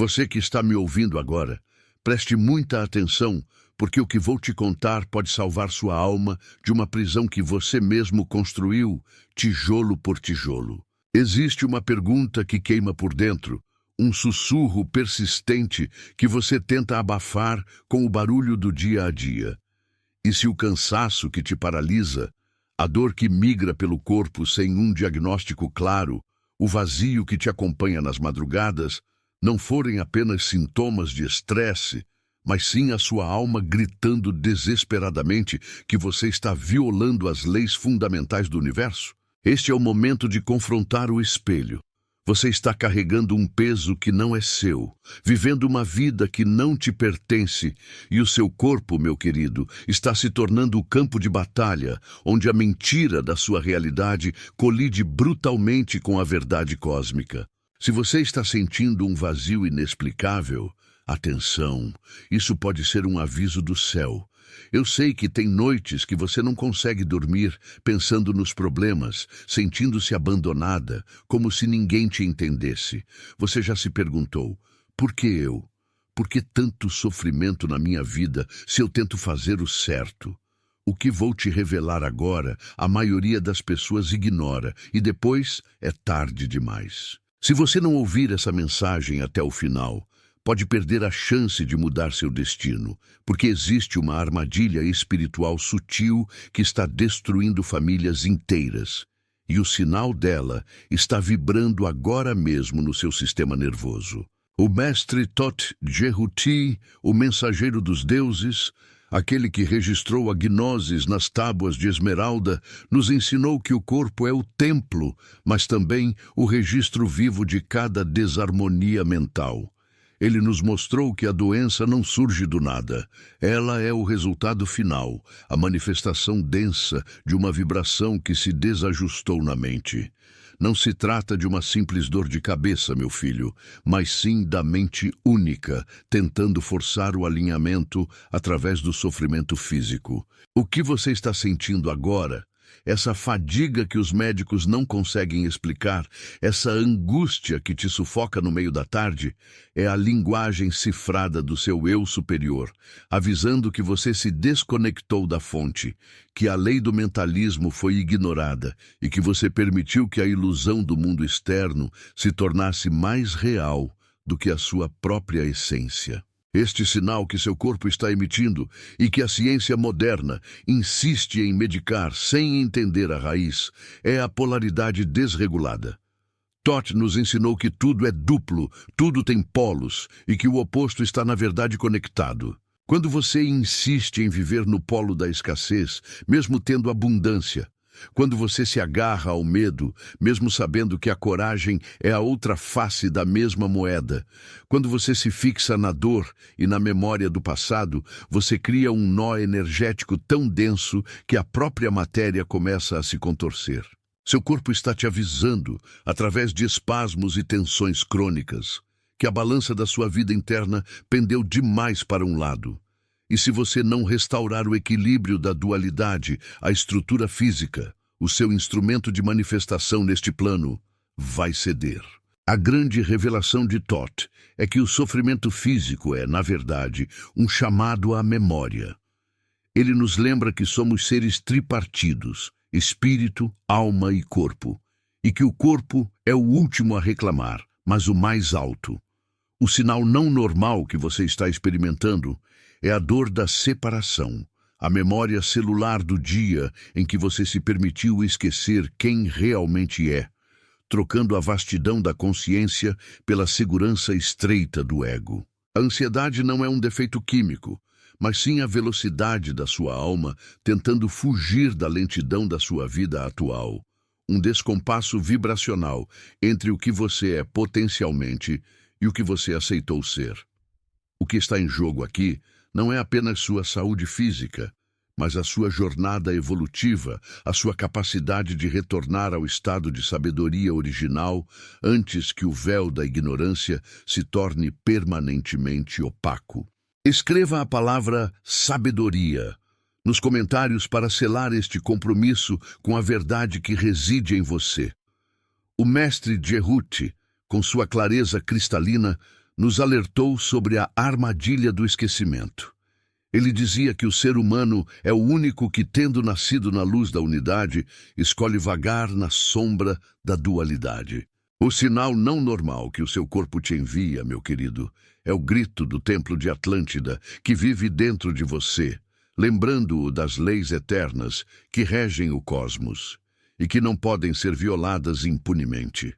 Você que está me ouvindo agora, preste muita atenção, porque o que vou te contar pode salvar sua alma de uma prisão que você mesmo construiu, tijolo por tijolo. Existe uma pergunta que queima por dentro, um sussurro persistente que você tenta abafar com o barulho do dia a dia. E se o cansaço que te paralisa, a dor que migra pelo corpo sem um diagnóstico claro, o vazio que te acompanha nas madrugadas, não forem apenas sintomas de estresse, mas sim a sua alma gritando desesperadamente que você está violando as leis fundamentais do universo? Este é o momento de confrontar o espelho. Você está carregando um peso que não é seu, vivendo uma vida que não te pertence, e o seu corpo, meu querido, está se tornando o campo de batalha, onde a mentira da sua realidade colide brutalmente com a verdade cósmica. Se você está sentindo um vazio inexplicável, atenção, isso pode ser um aviso do céu. Eu sei que tem noites que você não consegue dormir pensando nos problemas, sentindo-se abandonada, como se ninguém te entendesse. Você já se perguntou, por que eu? Por que tanto sofrimento na minha vida se eu tento fazer o certo? O que vou te revelar agora, a maioria das pessoas ignora, e depois é tarde demais. Se você não ouvir essa mensagem até o final, pode perder a chance de mudar seu destino, porque existe uma armadilha espiritual sutil que está destruindo famílias inteiras, e o sinal dela está vibrando agora mesmo no seu sistema nervoso. O mestre Thoth Jehuti, o mensageiro dos deuses, aquele que registrou a gnoses nas tábuas de esmeralda, nos ensinou que o corpo é o templo, mas também o registro vivo de cada desarmonia mental. Ele nos mostrou que a doença não surge do nada. Ela é o resultado final, a manifestação densa de uma vibração que se desajustou na mente. Não se trata de uma simples dor de cabeça, meu filho, mas sim da mente única, tentando forçar o alinhamento através do sofrimento físico. O que você está sentindo agora? Essa fadiga que os médicos não conseguem explicar, essa angústia que te sufoca no meio da tarde, é a linguagem cifrada do seu eu superior, avisando que você se desconectou da fonte, que a lei do mentalismo foi ignorada e que você permitiu que a ilusão do mundo externo se tornasse mais real do que a sua própria essência. Este sinal que seu corpo está emitindo e que a ciência moderna insiste em medicar sem entender a raiz é a polaridade desregulada. Thoth nos ensinou que tudo é duplo, tudo tem polos e que o oposto está na verdade conectado. Quando você insiste em viver no polo da escassez, mesmo tendo abundância, quando você se agarra ao medo, mesmo sabendo que a coragem é a outra face da mesma moeda, quando você se fixa na dor e na memória do passado, você cria um nó energético tão denso que a própria matéria começa a se contorcer. Seu corpo está te avisando, através de espasmos e tensões crônicas, que a balança da sua vida interna pendeu demais para um lado. E se você não restaurar o equilíbrio da dualidade, a estrutura física, o seu instrumento de manifestação neste plano vai ceder. A grande revelação de Thoth é que o sofrimento físico é, na verdade, um chamado à memória. Ele nos lembra que somos seres tripartidos, espírito, alma e corpo, e que o corpo é o último a reclamar, mas o mais alto. O sinal não normal que você está experimentando é a dor da separação, a memória celular do dia em que você se permitiu esquecer quem realmente é, trocando a vastidão da consciência pela segurança estreita do ego. A ansiedade não é um defeito químico, mas sim a velocidade da sua alma tentando fugir da lentidão da sua vida atual, um descompasso vibracional entre o que você é potencialmente e o que você aceitou ser. O que está em jogo aqui não é apenas sua saúde física, mas a sua jornada evolutiva, a sua capacidade de retornar ao estado de sabedoria original antes que o véu da ignorância se torne permanentemente opaco. Escreva a palavra sabedoria nos comentários para selar este compromisso com a verdade que reside em você. O mestre Jehuti, com sua clareza cristalina, nos alertou sobre a armadilha do esquecimento. Ele dizia que o ser humano é o único que, tendo nascido na luz da unidade, escolhe vagar na sombra da dualidade. O sinal não normal que o seu corpo te envia, meu querido, é o grito do templo de Atlântida que vive dentro de você, lembrando-o das leis eternas que regem o cosmos e que não podem ser violadas impunemente.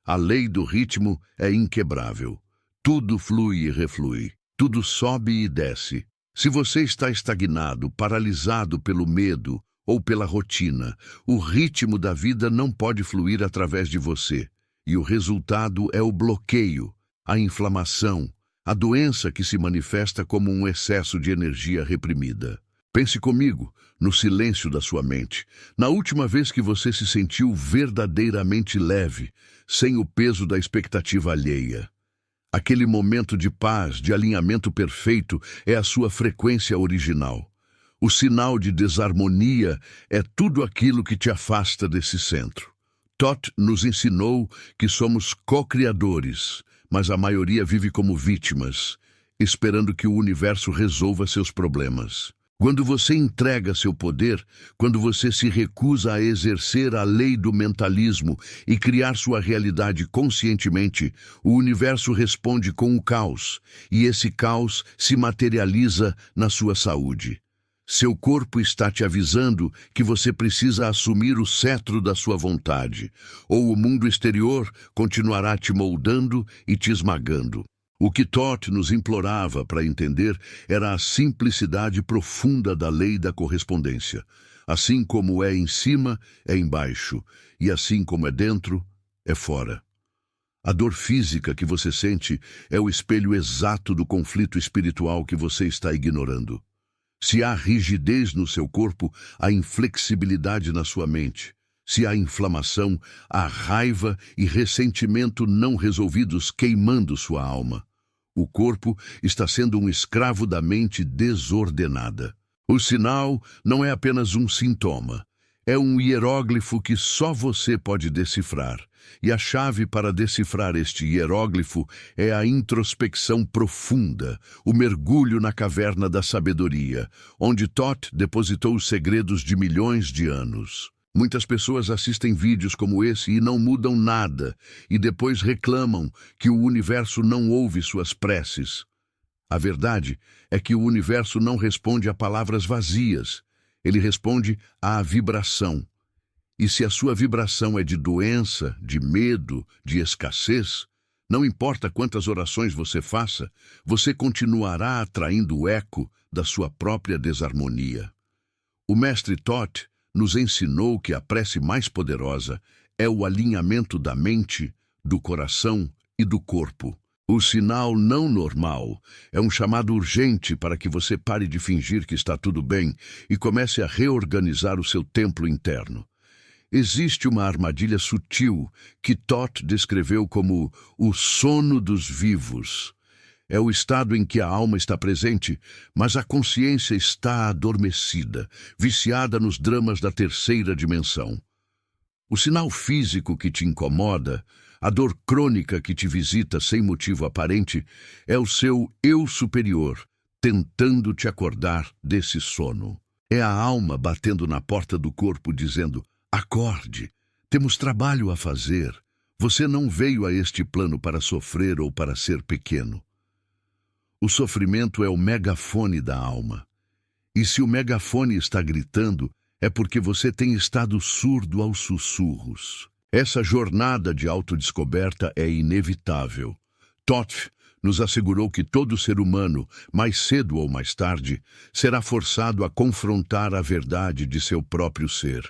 A lei do ritmo é inquebrável. Tudo flui e reflui, tudo sobe e desce. Se você está estagnado, paralisado pelo medo ou pela rotina, o ritmo da vida não pode fluir através de você. E o resultado é o bloqueio, a inflamação, a doença que se manifesta como um excesso de energia reprimida. Pense comigo, no silêncio da sua mente, na última vez que você se sentiu verdadeiramente leve, sem o peso da expectativa alheia. Aquele momento de paz, de alinhamento perfeito, é a sua frequência original. O sinal de desarmonia é tudo aquilo que te afasta desse centro. Thoth nos ensinou que somos co-criadores, mas a maioria vive como vítimas, esperando que o universo resolva seus problemas. Quando você entrega seu poder, quando você se recusa a exercer a lei do mentalismo e criar sua realidade conscientemente, o universo responde com o caos, e esse caos se materializa na sua saúde. Seu corpo está te avisando que você precisa assumir o cetro da sua vontade, ou o mundo exterior continuará te moldando e te esmagando. O que Thoth nos implorava para entender era a simplicidade profunda da lei da correspondência. Assim como é em cima, é embaixo, e assim como é dentro, é fora. A dor física que você sente é o espelho exato do conflito espiritual que você está ignorando. Se há rigidez no seu corpo, há inflexibilidade na sua mente. Se há inflamação, há raiva e ressentimento não resolvidos queimando sua alma. O corpo está sendo um escravo da mente desordenada. O sinal não é apenas um sintoma. É um hieróglifo que só você pode decifrar. E a chave para decifrar este hieróglifo é a introspecção profunda, o mergulho na caverna da sabedoria, onde Thoth depositou os segredos de milhões de anos. Muitas pessoas assistem vídeos como esse e não mudam nada, e depois reclamam que o universo não ouve suas preces. A verdade é que o universo não responde a palavras vazias, ele responde à vibração. E se a sua vibração é de doença, de medo, de escassez, não importa quantas orações você faça, você continuará atraindo o eco da sua própria desarmonia. O mestre Thoth nos ensinou que a prece mais poderosa é o alinhamento da mente, do coração e do corpo. O sinal não normal é um chamado urgente para que você pare de fingir que está tudo bem e comece a reorganizar o seu templo interno. Existe uma armadilha sutil que Thoth descreveu como o sono dos vivos. É o estado em que a alma está presente, mas a consciência está adormecida, viciada nos dramas da terceira dimensão. O sinal físico que te incomoda, a dor crônica que te visita sem motivo aparente, é o seu eu superior tentando te acordar desse sono. É a alma batendo na porta do corpo dizendo: acorde, temos trabalho a fazer. Você não veio a este plano para sofrer ou para ser pequeno. O sofrimento é o megafone da alma. E se o megafone está gritando, é porque você tem estado surdo aos sussurros. Essa jornada de autodescoberta é inevitável. Thoth nos assegurou que todo ser humano, mais cedo ou mais tarde, será forçado a confrontar a verdade de seu próprio ser.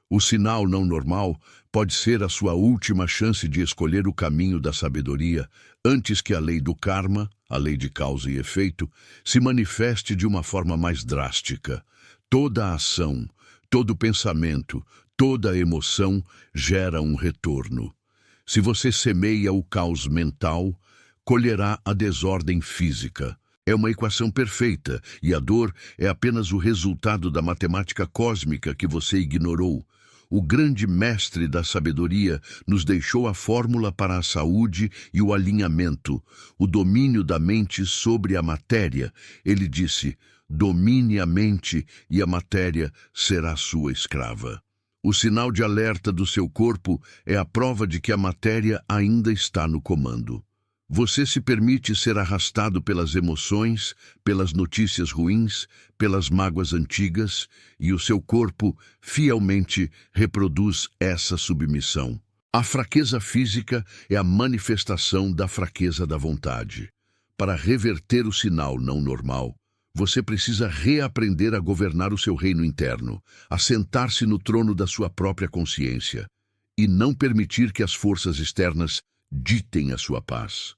O sinal não normal pode ser a sua última chance de escolher o caminho da sabedoria antes que a lei do karma, a lei de causa e efeito, se manifeste de uma forma mais drástica. Toda ação, todo pensamento, toda emoção gera um retorno. Se você semeia o caos mental, colherá a desordem física. É uma equação perfeita, e a dor é apenas o resultado da matemática cósmica que você ignorou. o grande mestre da sabedoria, nos deixou a fórmula para a saúde e o alinhamento, o domínio da mente sobre a matéria. Ele disse: domine a mente e a matéria será sua escrava. O sinal de alerta do seu corpo é a prova de que a matéria ainda está no comando. Você se permite ser arrastado pelas emoções, pelas notícias ruins, pelas mágoas antigas, e o seu corpo fielmente reproduz essa submissão. A fraqueza física é a manifestação da fraqueza da vontade. Para reverter o sinal não normal, você precisa reaprender a governar o seu reino interno, a sentar-se no trono da sua própria consciência, e não permitir que as forças externas ditem a sua paz.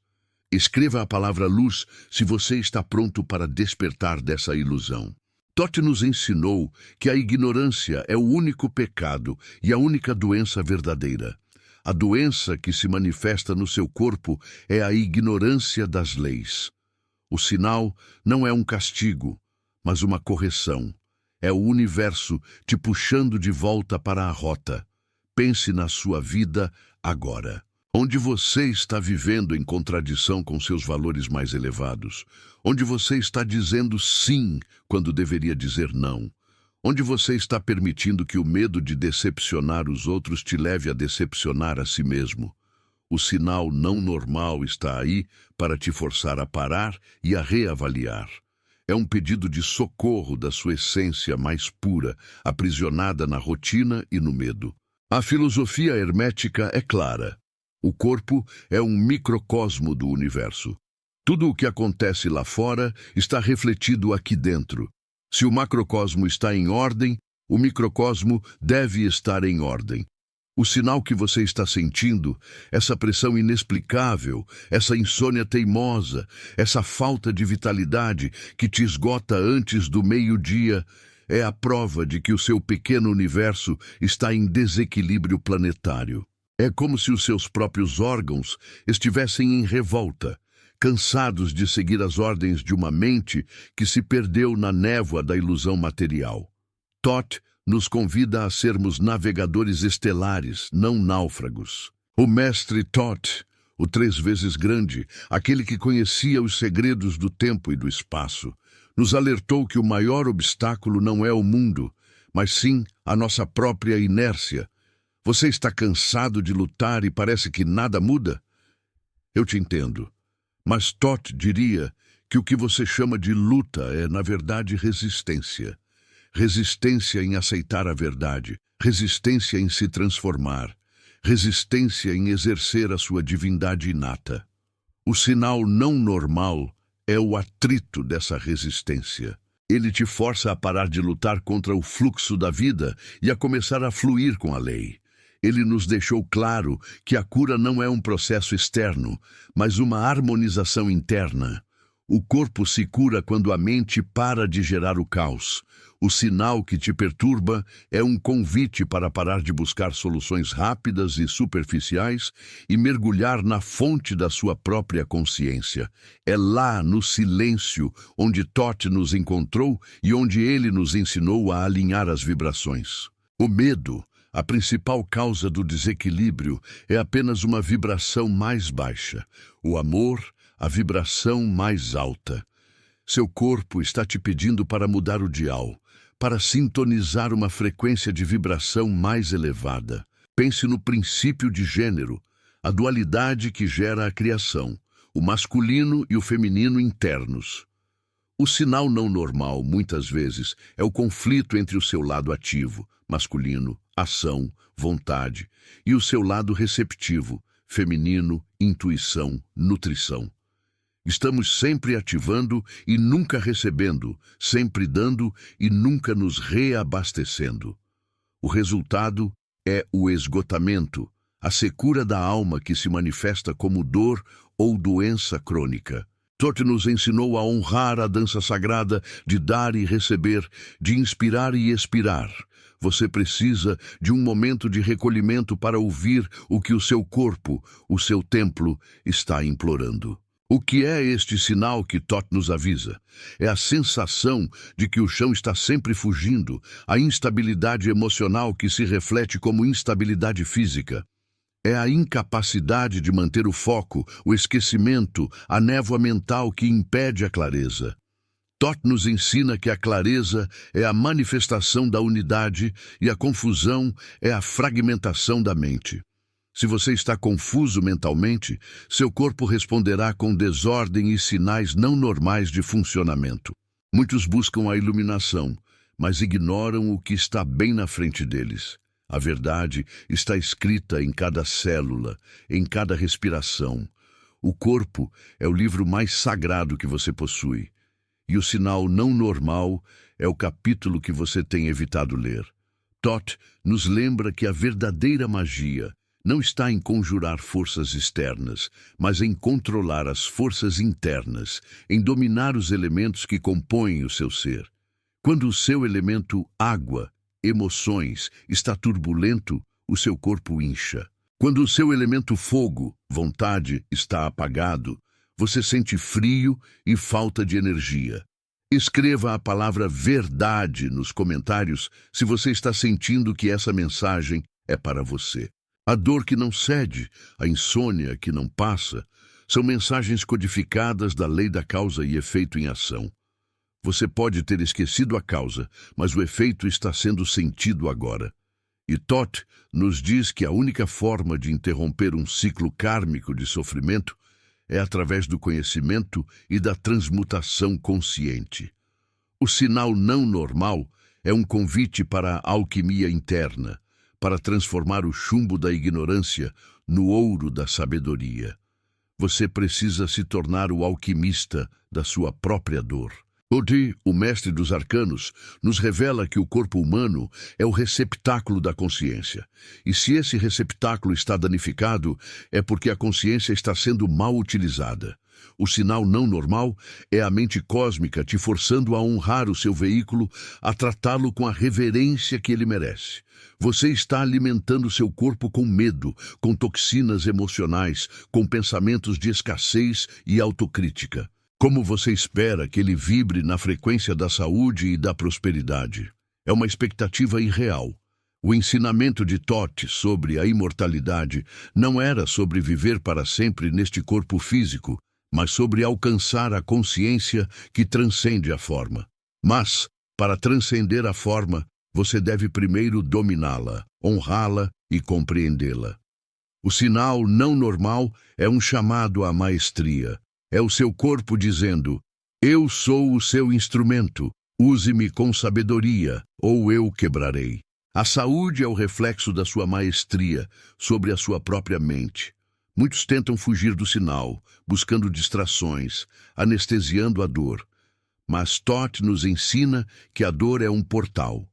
Escreva a palavra luz se você está pronto para despertar dessa ilusão. Tote nos ensinou que a ignorância é o único pecado e a única doença verdadeira. A doença que se manifesta no seu corpo é a ignorância das leis. O sinal não é um castigo, mas uma correção. É o universo te puxando de volta para a rota. Pense na sua vida agora. Onde você está vivendo em contradição com seus valores mais elevados? Onde você está dizendo sim quando deveria dizer não? Onde você está permitindo que o medo de decepcionar os outros te leve a decepcionar a si mesmo? O sinal não normal está aí para te forçar a parar e a reavaliar. É um pedido de socorro da sua essência mais pura, aprisionada na rotina e no medo. A filosofia hermética é clara. O corpo é um microcosmo do universo. Tudo o que acontece lá fora está refletido aqui dentro. Se o macrocosmo está em ordem, o microcosmo deve estar em ordem. O sinal que você está sentindo, essa pressão inexplicável, essa insônia teimosa, essa falta de vitalidade que te esgota antes do meio-dia, é a prova de que o seu pequeno universo está em desequilíbrio planetário. É como se os seus próprios órgãos estivessem em revolta, cansados de seguir as ordens de uma mente que se perdeu na névoa da ilusão material. Thoth nos convida a sermos navegadores estelares, não náufragos. O mestre Thoth, o 3 vezes grande, aquele que conhecia os segredos do tempo e do espaço, nos alertou que o maior obstáculo não é o mundo, mas sim a nossa própria inércia. Você está cansado de lutar e parece que nada muda? Eu te entendo, mas Thoth diria que o que você chama de luta é, na verdade, resistência. Resistência em aceitar a verdade, resistência em se transformar, resistência em exercer a sua divindade inata. O sinal não normal é o atrito dessa resistência. Ele te força a parar de lutar contra o fluxo da vida e a começar a fluir com a lei. Ele nos deixou claro que a cura não é um processo externo, mas uma harmonização interna. O corpo se cura quando a mente para de gerar o caos. O sinal que te perturba é um convite para parar de buscar soluções rápidas e superficiais e mergulhar na fonte da sua própria consciência. É lá, no silêncio, onde Thoth nos encontrou e onde ele nos ensinou a alinhar as vibrações. O medo, a principal causa do desequilíbrio, é apenas uma vibração mais baixa. O amor, a vibração mais alta. Seu corpo está te pedindo para mudar o dial, para sintonizar uma frequência de vibração mais elevada. Pense no princípio de gênero, a dualidade que gera a criação, o masculino e o feminino internos. O sinal não normal, muitas vezes, é o conflito entre o seu lado ativo, masculino, ação, vontade, e o seu lado receptivo, feminino, intuição, nutrição. Estamos sempre ativando e nunca recebendo, sempre dando e nunca nos reabastecendo. O resultado é o esgotamento, a secura da alma que se manifesta como dor ou doença crônica. Thoth nos ensinou a honrar a dança sagrada de dar e receber, de inspirar e expirar. Você precisa de um momento de recolhimento para ouvir o que o seu corpo, o seu templo, está implorando. O que é este sinal que Thoth nos avisa? É a sensação de que o chão está sempre fugindo, a instabilidade emocional que se reflete como instabilidade física. É a incapacidade de manter o foco, o esquecimento, a névoa mental que impede a clareza. Thoth nos ensina que a clareza é a manifestação da unidade e a confusão é a fragmentação da mente. Se você está confuso mentalmente, seu corpo responderá com desordem e sinais não normais de funcionamento. Muitos buscam a iluminação, mas ignoram o que está bem na frente deles. A verdade está escrita em cada célula, em cada respiração. O corpo é o livro mais sagrado que você possui. E o sinal não normal é o capítulo que você tem evitado ler. Thoth nos lembra que a verdadeira magia não está em conjurar forças externas, mas em controlar as forças internas, em dominar os elementos que compõem o seu ser. Quando o seu elemento água, emoções, está turbulento, o seu corpo incha. Quando o seu elemento fogo, vontade, está apagado, você sente frio e falta de energia. Escreva a palavra verdade nos comentários se você está sentindo que essa mensagem é para você. A dor que não cede, a insônia que não passa, são mensagens codificadas da lei da causa e efeito em ação. Você pode ter esquecido a causa, mas o efeito está sendo sentido agora. E Thoth nos diz que a única forma de interromper um ciclo kármico de sofrimento é através do conhecimento e da transmutação consciente. O sinal não normal é um convite para a alquimia interna, para transformar o chumbo da ignorância no ouro da sabedoria. Você precisa se tornar o alquimista da sua própria dor. Thoth, o mestre dos arcanos, nos revela que o corpo humano é o receptáculo da consciência. E se esse receptáculo está danificado, é porque a consciência está sendo mal utilizada. O sinal não normal é a mente cósmica te forçando a honrar o seu veículo, a tratá-lo com a reverência que ele merece. Você está alimentando seu corpo com medo, com toxinas emocionais, com pensamentos de escassez e autocrítica. Como você espera que ele vibre na frequência da saúde e da prosperidade? É uma expectativa irreal. O ensinamento de Thoth sobre a imortalidade não era sobre viver para sempre neste corpo físico, mas sobre alcançar a consciência que transcende a forma. Mas, para transcender a forma, você deve primeiro dominá-la, honrá-la e compreendê-la. O sinal não normal é um chamado à maestria. É o seu corpo dizendo: eu sou o seu instrumento, use-me com sabedoria, ou eu quebrarei. A saúde é o reflexo da sua maestria sobre a sua própria mente. Muitos tentam fugir do sinal, buscando distrações, anestesiando a dor. Mas Thoth nos ensina que a dor é um portal.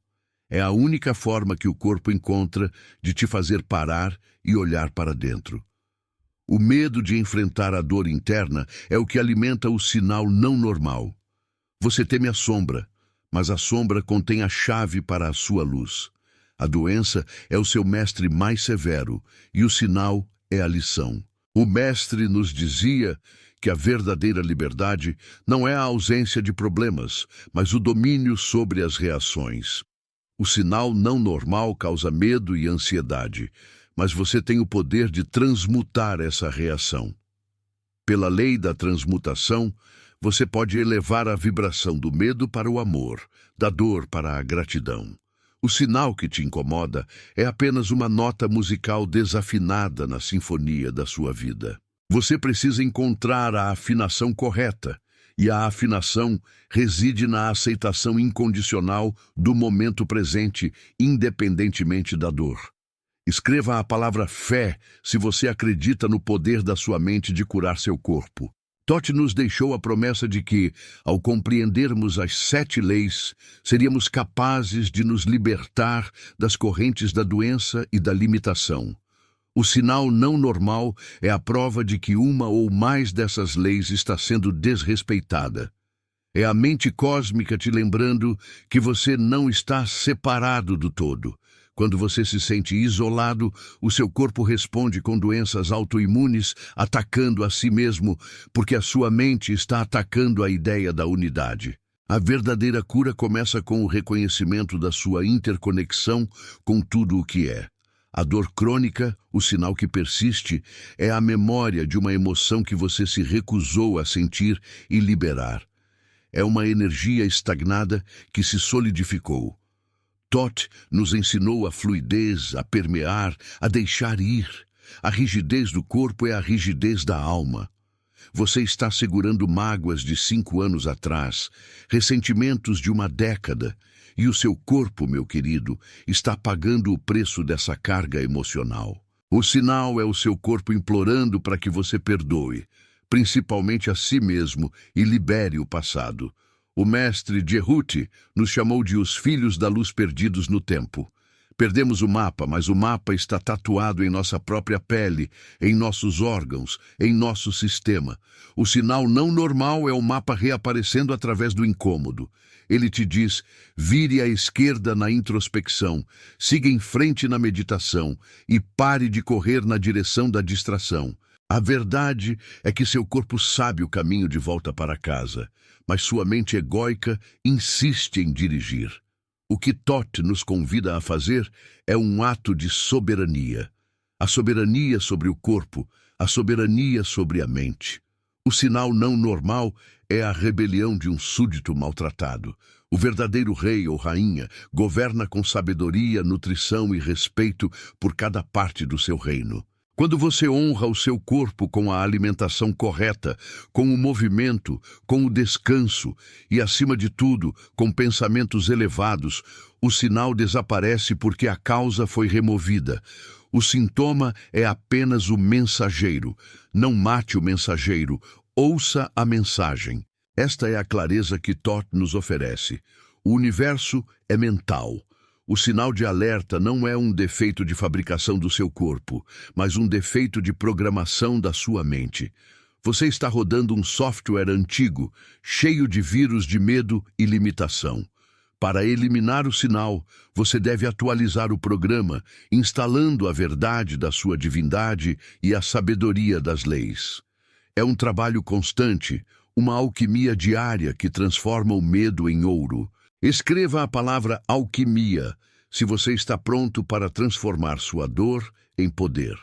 É a única forma que o corpo encontra de te fazer parar e olhar para dentro. O medo de enfrentar a dor interna é o que alimenta o sinal não normal. Você teme a sombra, mas a sombra contém a chave para a sua luz. A doença é o seu mestre mais severo e o sinal é a lição. O mestre nos dizia que a verdadeira liberdade não é a ausência de problemas, mas o domínio sobre as reações. O sinal não normal causa medo e ansiedade, mas você tem o poder de transmutar essa reação. Pela lei da transmutação, você pode elevar a vibração do medo para o amor, da dor para a gratidão. O sinal que te incomoda é apenas uma nota musical desafinada na sinfonia da sua vida. Você precisa encontrar a afinação correta, e a afinação reside na aceitação incondicional do momento presente, independentemente da dor. Escreva a palavra fé se você acredita no poder da sua mente de curar seu corpo. Thoth nos deixou a promessa de que, ao compreendermos as 7 leis, seríamos capazes de nos libertar das correntes da doença e da limitação. O sinal não normal é a prova de que uma ou mais dessas leis está sendo desrespeitada. É a mente cósmica te lembrando que você não está separado do todo. Quando você se sente isolado, o seu corpo responde com doenças autoimunes, atacando a si mesmo, porque a sua mente está atacando a ideia da unidade. A verdadeira cura começa com o reconhecimento da sua interconexão com tudo o que é. A dor crônica, o sinal que persiste, é a memória de uma emoção que você se recusou a sentir e liberar. É uma energia estagnada que se solidificou. Thoth nos ensinou a fluidez, a permear, a deixar ir. A rigidez do corpo é a rigidez da alma. Você está segurando mágoas de 5 anos atrás, ressentimentos de uma década, e o seu corpo, meu querido, está pagando o preço dessa carga emocional. O sinal é o seu corpo implorando para que você perdoe, principalmente a si mesmo, e libere o passado. O mestre Jehuti nos chamou de os filhos da luz perdidos no tempo. Perdemos o mapa, mas o mapa está tatuado em nossa própria pele, em nossos órgãos, em nosso sistema. O sinal não normal é o mapa reaparecendo através do incômodo. Ele te diz, vire à esquerda na introspecção, siga em frente na meditação e pare de correr na direção da distração. A verdade é que seu corpo sabe o caminho de volta para casa, mas sua mente egóica insiste em dirigir. O que Thoth nos convida a fazer é um ato de soberania. A soberania sobre o corpo, a soberania sobre a mente. O sinal não normal é a rebelião de um súdito maltratado. O verdadeiro rei ou rainha governa com sabedoria, nutrição e respeito por cada parte do seu reino. Quando você honra o seu corpo com a alimentação correta, com o movimento, com o descanso e, acima de tudo, com pensamentos elevados, o sinal desaparece porque a causa foi removida. O sintoma é apenas o mensageiro. Não mate o mensageiro, ouça a mensagem. Esta é a clareza que Thoth nos oferece. O universo é mental. O sinal de alerta não é um defeito de fabricação do seu corpo, mas um defeito de programação da sua mente. Você está rodando um software antigo, cheio de vírus de medo e limitação. Para eliminar o sinal, você deve atualizar o programa, instalando a verdade da sua divindade e a sabedoria das leis. É um trabalho constante, uma alquimia diária que transforma o medo em ouro. Escreva a palavra alquimia, se você está pronto para transformar sua dor em poder.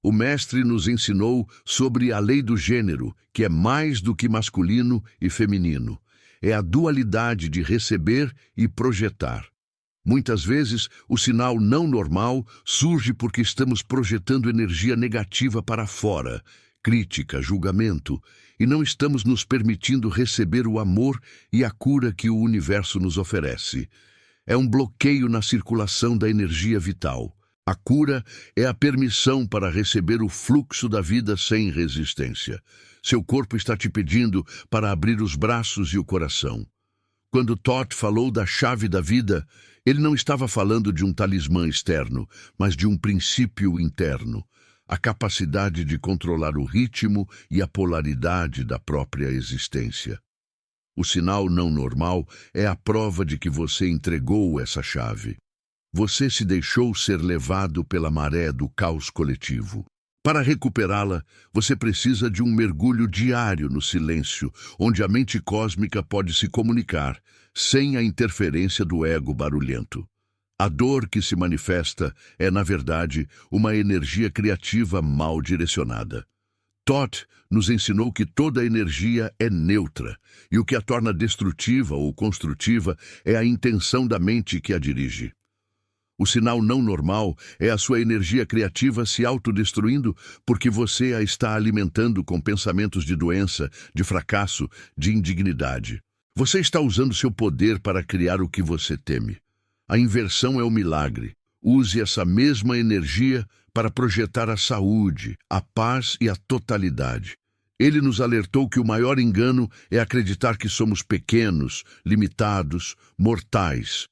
O mestre nos ensinou sobre a lei do gênero, que é mais do que masculino e feminino. É a dualidade de receber e projetar. Muitas vezes, o sinal não normal surge porque estamos projetando energia negativa para fora, crítica, julgamento, e não estamos nos permitindo receber o amor e a cura que o universo nos oferece. É um bloqueio na circulação da energia vital. A cura é a permissão para receber o fluxo da vida sem resistência. Seu corpo está te pedindo para abrir os braços e o coração. Quando Thoth falou da chave da vida, ele não estava falando de um talismã externo, mas de um princípio interno. A capacidade de controlar o ritmo e a polaridade da própria existência. O sinal não normal é a prova de que você entregou essa chave. Você se deixou ser levado pela maré do caos coletivo. Para recuperá-la, você precisa de um mergulho diário no silêncio, onde a mente cósmica pode se comunicar, sem a interferência do ego barulhento. A dor que se manifesta é, na verdade, uma energia criativa mal direcionada. Thoth nos ensinou que toda energia é neutra, e o que a torna destrutiva ou construtiva é a intenção da mente que a dirige. O sinal não normal é a sua energia criativa se autodestruindo porque você a está alimentando com pensamentos de doença, de fracasso, de indignidade. Você está usando seu poder para criar o que você teme. A inversão é o milagre. Use essa mesma energia para projetar a saúde, a paz e a totalidade. Ele nos alertou que o maior engano é acreditar que somos pequenos, limitados, mortais.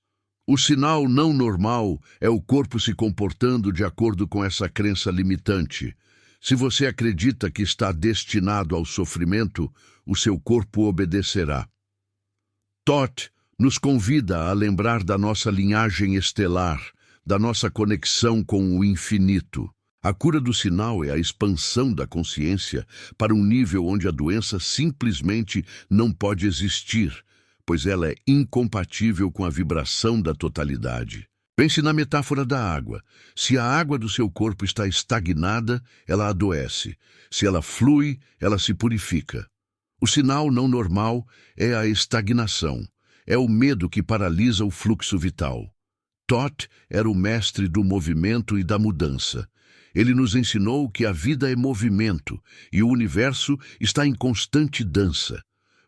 O sinal não normal é o corpo se comportando de acordo com essa crença limitante. Se você acredita que está destinado ao sofrimento, o seu corpo obedecerá. Thoth nos convida a lembrar da nossa linhagem estelar, da nossa conexão com o infinito. A cura do sinal é a expansão da consciência para um nível onde a doença simplesmente não pode existir, pois ela é incompatível com a vibração da totalidade. Pense na metáfora da água. Se a água do seu corpo está estagnada, ela adoece. Se ela flui, ela se purifica. O sinal não normal é a estagnação. É o medo que paralisa o fluxo vital. Thoth era o mestre do movimento e da mudança. Ele nos ensinou que a vida é movimento e o universo está em constante dança.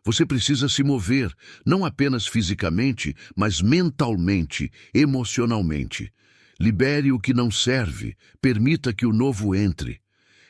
Você precisa se mover, não apenas fisicamente, mas mentalmente, emocionalmente. Libere o que não serve, permita que o novo entre.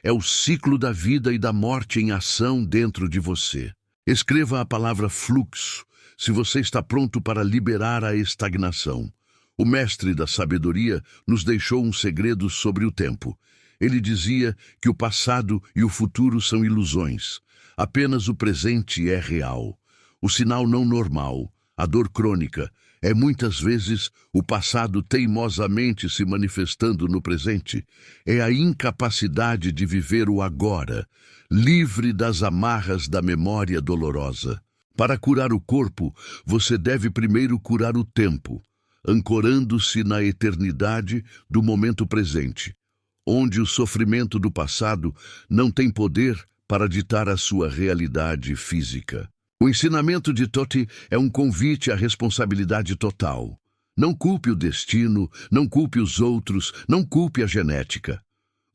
É o ciclo da vida e da morte em ação dentro de você. Escreva a palavra fluxo, se você está pronto para liberar a estagnação. O mestre da sabedoria nos deixou um segredo sobre o tempo. Ele dizia que o passado e o futuro são ilusões. Apenas o presente é real. O sinal não normal, a dor crônica, é muitas vezes o passado teimosamente se manifestando no presente. É a incapacidade de viver o agora, livre das amarras da memória dolorosa. Para curar o corpo, você deve primeiro curar o tempo, ancorando-se na eternidade do momento presente, onde o sofrimento do passado não tem poder para ditar a sua realidade física. O ensinamento de Thoth é um convite à responsabilidade total. Não culpe o destino, não culpe os outros, não culpe a genética.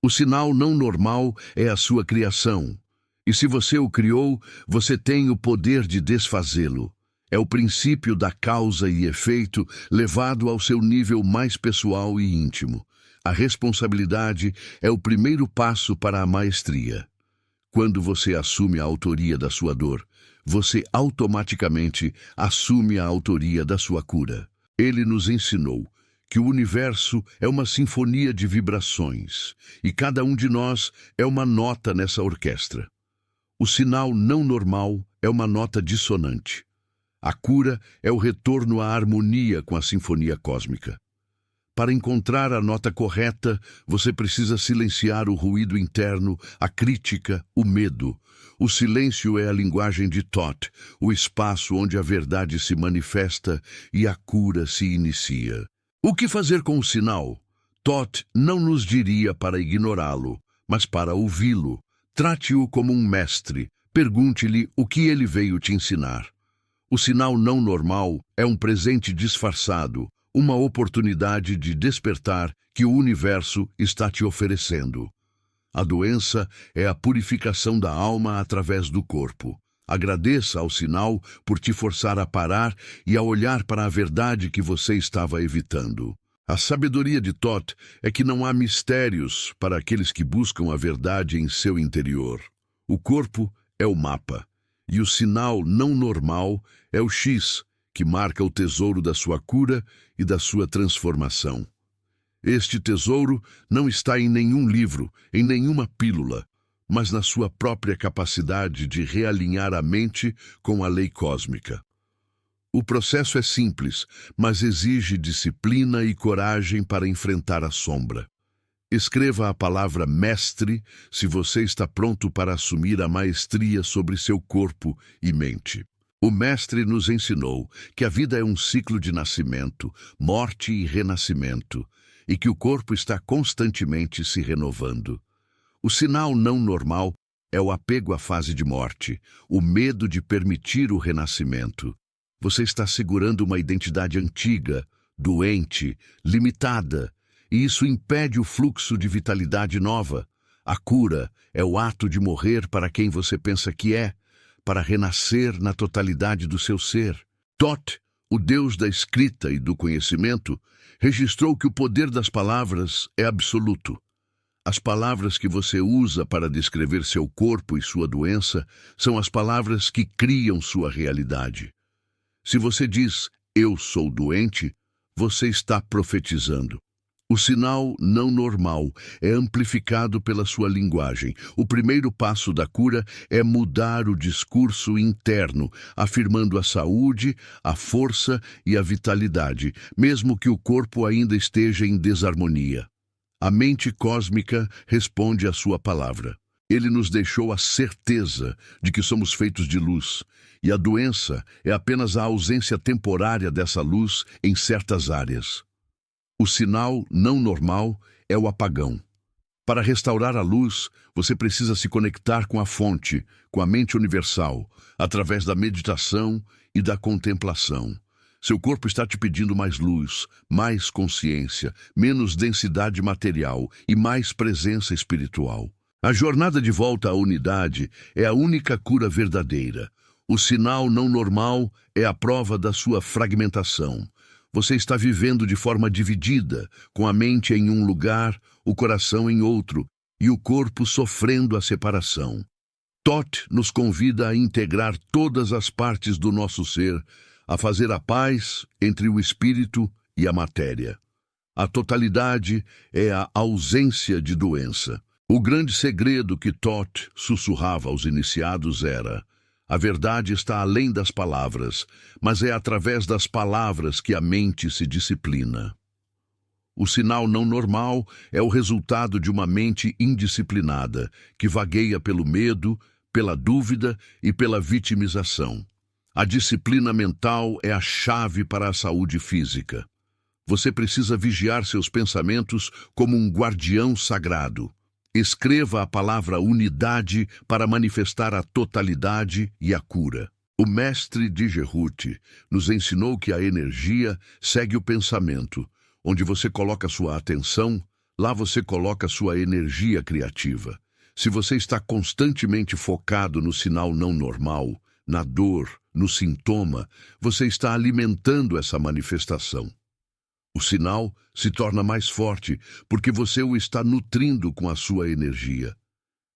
O sinal não normal é a sua criação. E se você o criou, você tem o poder de desfazê-lo. É o princípio da causa e efeito levado ao seu nível mais pessoal e íntimo. A responsabilidade é o primeiro passo para a maestria. Quando você assume a autoria da sua dor, você automaticamente assume a autoria da sua cura. Ele nos ensinou que o universo é uma sinfonia de vibrações e cada um de nós é uma nota nessa orquestra. O sinal não normal é uma nota dissonante. A cura é o retorno à harmonia com a sinfonia cósmica. Para encontrar a nota correta, você precisa silenciar o ruído interno, a crítica, o medo. O silêncio é a linguagem de Thoth, o espaço onde a verdade se manifesta e a cura se inicia. O que fazer com o sinal? Thoth não nos diria para ignorá-lo, mas para ouvi-lo. Trate-o como um mestre. Pergunte-lhe o que ele veio te ensinar. O sinal não normal é um presente disfarçado, uma oportunidade de despertar que o universo está te oferecendo. A doença é a purificação da alma através do corpo. Agradeça ao sinal por te forçar a parar e a olhar para a verdade que você estava evitando. A sabedoria de Thoth é que não há mistérios para aqueles que buscam a verdade em seu interior. O corpo é o mapa, e o sinal não normal é o X, que marca o tesouro da sua cura e da sua transformação. Este tesouro não está em nenhum livro, em nenhuma pílula, mas na sua própria capacidade de realinhar a mente com a lei cósmica. O processo é simples, mas exige disciplina e coragem para enfrentar a sombra. Escreva a palavra mestre se você está pronto para assumir a maestria sobre seu corpo e mente. O mestre nos ensinou que a vida é um ciclo de nascimento, morte e renascimento, e que o corpo está constantemente se renovando. O sinal não normal é o apego à fase de morte, o medo de permitir o renascimento. Você está segurando uma identidade antiga, doente, limitada, e isso impede o fluxo de vitalidade nova. A cura é o ato de morrer para quem você pensa que é, para renascer na totalidade do seu ser. Thoth, o deus da escrita e do conhecimento, registrou que o poder das palavras é absoluto. As palavras que você usa para descrever seu corpo e sua doença são as palavras que criam sua realidade. Se você diz, eu sou doente, você está profetizando. O sinal não normal é amplificado pela sua linguagem. O primeiro passo da cura é mudar o discurso interno, afirmando a saúde, a força e a vitalidade, mesmo que o corpo ainda esteja em desarmonia. A mente cósmica responde à sua palavra. Ele nos deixou a certeza de que somos feitos de luz, e a doença é apenas a ausência temporária dessa luz em certas áreas. O sinal não normal é o apagão. Para restaurar a luz, você precisa se conectar com a fonte, com a mente universal, através da meditação e da contemplação. Seu corpo está te pedindo mais luz, mais consciência, menos densidade material e mais presença espiritual. A jornada de volta à unidade é a única cura verdadeira. O sinal não normal é a prova da sua fragmentação. Você está vivendo de forma dividida, com a mente em um lugar, o coração em outro, e o corpo sofrendo a separação. Thoth nos convida a integrar todas as partes do nosso ser, a fazer a paz entre o espírito e a matéria. A totalidade é a ausência de doença. O grande segredo que Thoth sussurrava aos iniciados era: a verdade está além das palavras, mas é através das palavras que a mente se disciplina. O sinal não normal é o resultado de uma mente indisciplinada, que vagueia pelo medo, pela dúvida e pela vitimização. A disciplina mental é a chave para a saúde física. Você precisa vigiar seus pensamentos como um guardião sagrado. Escreva a palavra unidade para manifestar a totalidade e a cura. O mestre Digerhut nos ensinou que a energia segue o pensamento. Onde você coloca sua atenção, lá você coloca sua energia criativa. Se você está constantemente focado no sinal não normal, na dor, no sintoma, você está alimentando essa manifestação. O sinal se torna mais forte porque você o está nutrindo com a sua energia.